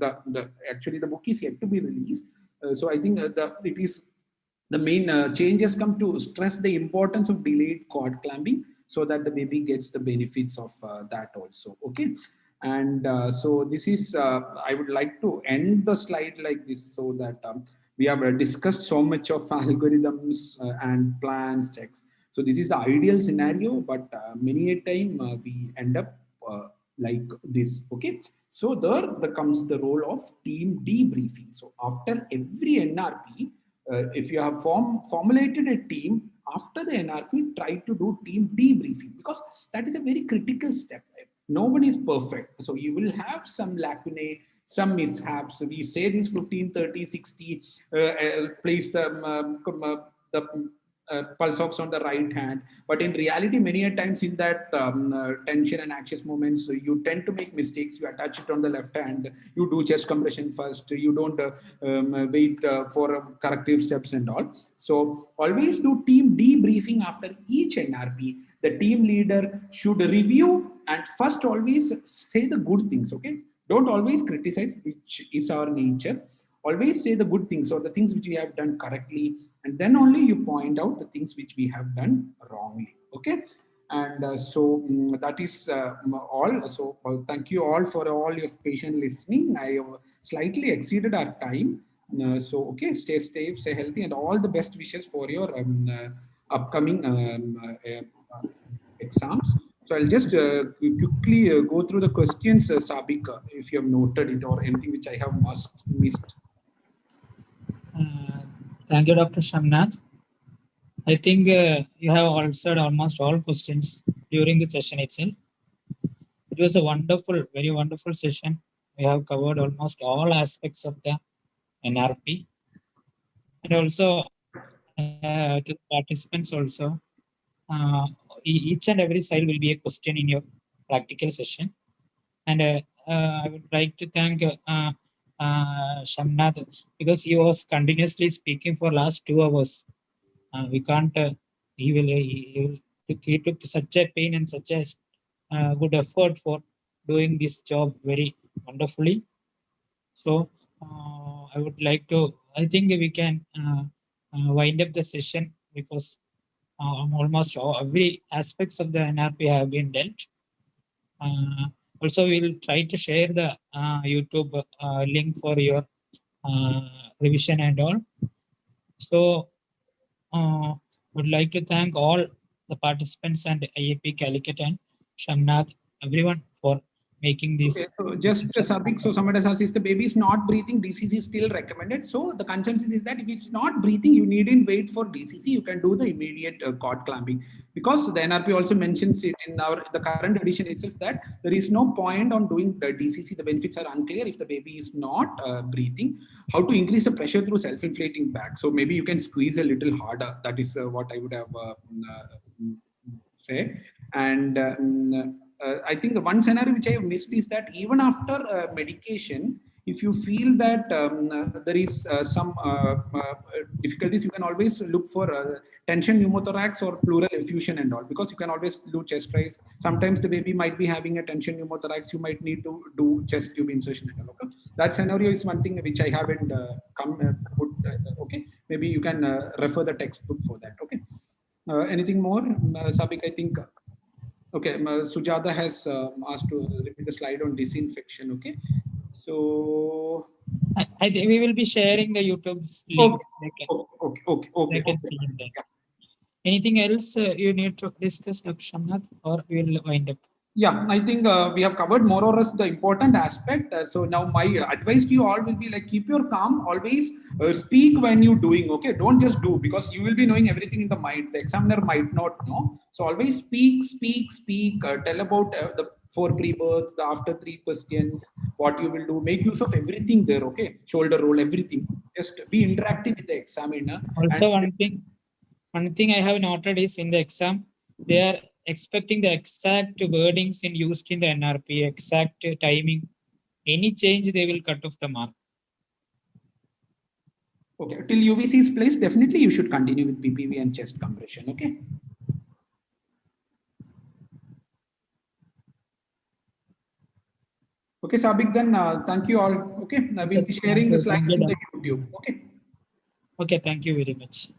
actually the book is yet to be released. So I think it is the main changes come to stress the importance of delayed cord clamping so that the baby gets the benefits of that also. Okay. And so this is, I would like to end the slide like this so that we have discussed so much of algorithms and plans, checks. So this is the ideal scenario, but many a time we end up like this. Okay. So there comes the role of team debriefing. So after every NRP, if you have formulated a team, after the NRP, try to do team debriefing, because that is a very critical step. No one is perfect. So you will have some lacunae, some mishaps. So we say this 15, 30, 60, place the the pulse ox on the right hand, but in reality, many a times in that tension and anxious moments, you tend to make mistakes. You attach it on the left hand, you do chest compression first, you don't wait for corrective steps and all. So always do team debriefing after each NRP. The team leader should review and first always say the good things, okay? Don't always criticize, which is our nature. Always say the good things or the things which we have done correctly, and then only you point out the things which we have done wrongly, okay? And that is all. So thank you all for all your patient listening. I slightly exceeded our time. So okay, stay safe, stay healthy, and all the best wishes for your upcoming exams. So I'll just quickly go through the questions, Sabik, if you have noted it or anything which I have missed. Thank you, Dr. Shamnath. I think you have answered almost all questions during the session itself. It was a wonderful, very wonderful session. We have covered almost all aspects of the NRP. And also to the participants also, each and every slide will be a question in your practical session. And I would like to thank Shamnath, because he was continuously speaking for last 2 hours. We can't, he took such a pain and such a good effort for doing this job very wonderfully. So I would like to, I think we can wind up the session, because almost every aspects of the NRP have been dealt. Also, we will try to share the YouTube link for your revision and all. So would like to thank all the participants and IAP Calicut and Shamnath, everyone, for making this. Okay, so just Sabik, so somebody has asked, if the baby is not breathing, DCC is still recommended. So the consensus is that if it's not breathing, you needn't wait for DCC. You can do the immediate cord clamping, because the NRP also mentions it in the current edition itself that there is no point on doing the DCC. The benefits are unclear if the baby is not breathing. How to increase the pressure through self-inflating bag? So maybe you can squeeze a little harder. That is what I would have say. And I think the one scenario which I have missed is that even after medication, if you feel that there is some difficulties, you can always look for tension pneumothorax or pleural effusion and all, because you can always do chest rise. Sometimes the baby might be having a tension pneumothorax, you might need to do chest tube insertion and all. Okay? That scenario is one thing which I haven't put. Okay, maybe you can refer the textbook for that. Okay, anything more, Sabik? I think. Okay, Sujata has asked to repeat the slide on disinfection. Okay, so I think we will be sharing the YouTube link. Okay. See in there. Anything else you need to discuss, Dr. Shamnath, or we will wind up? Yeah, I think we have covered more or less the important aspect. So now my advice to you all will be like, keep your calm, always speak when you're doing, okay? Don't just do, because you will be knowing everything in the mind. The examiner might not know. So always speak, tell about the for pre-birth, the after 3 questions, what you will do, make use of everything there, okay? Shoulder roll, everything. Just be interactive with the examiner. Also, one thing I have noted is in the exam, they are expecting the exact wordings used in the NRP, exact timing. Any change, they will cut off the mark. Okay, till UVC is placed, definitely you should continue with PPV and chest compression, okay? Okay, Sabik, then thank you all. Okay, we'll be sharing the slides in the YouTube. Okay. Okay, thank you very much.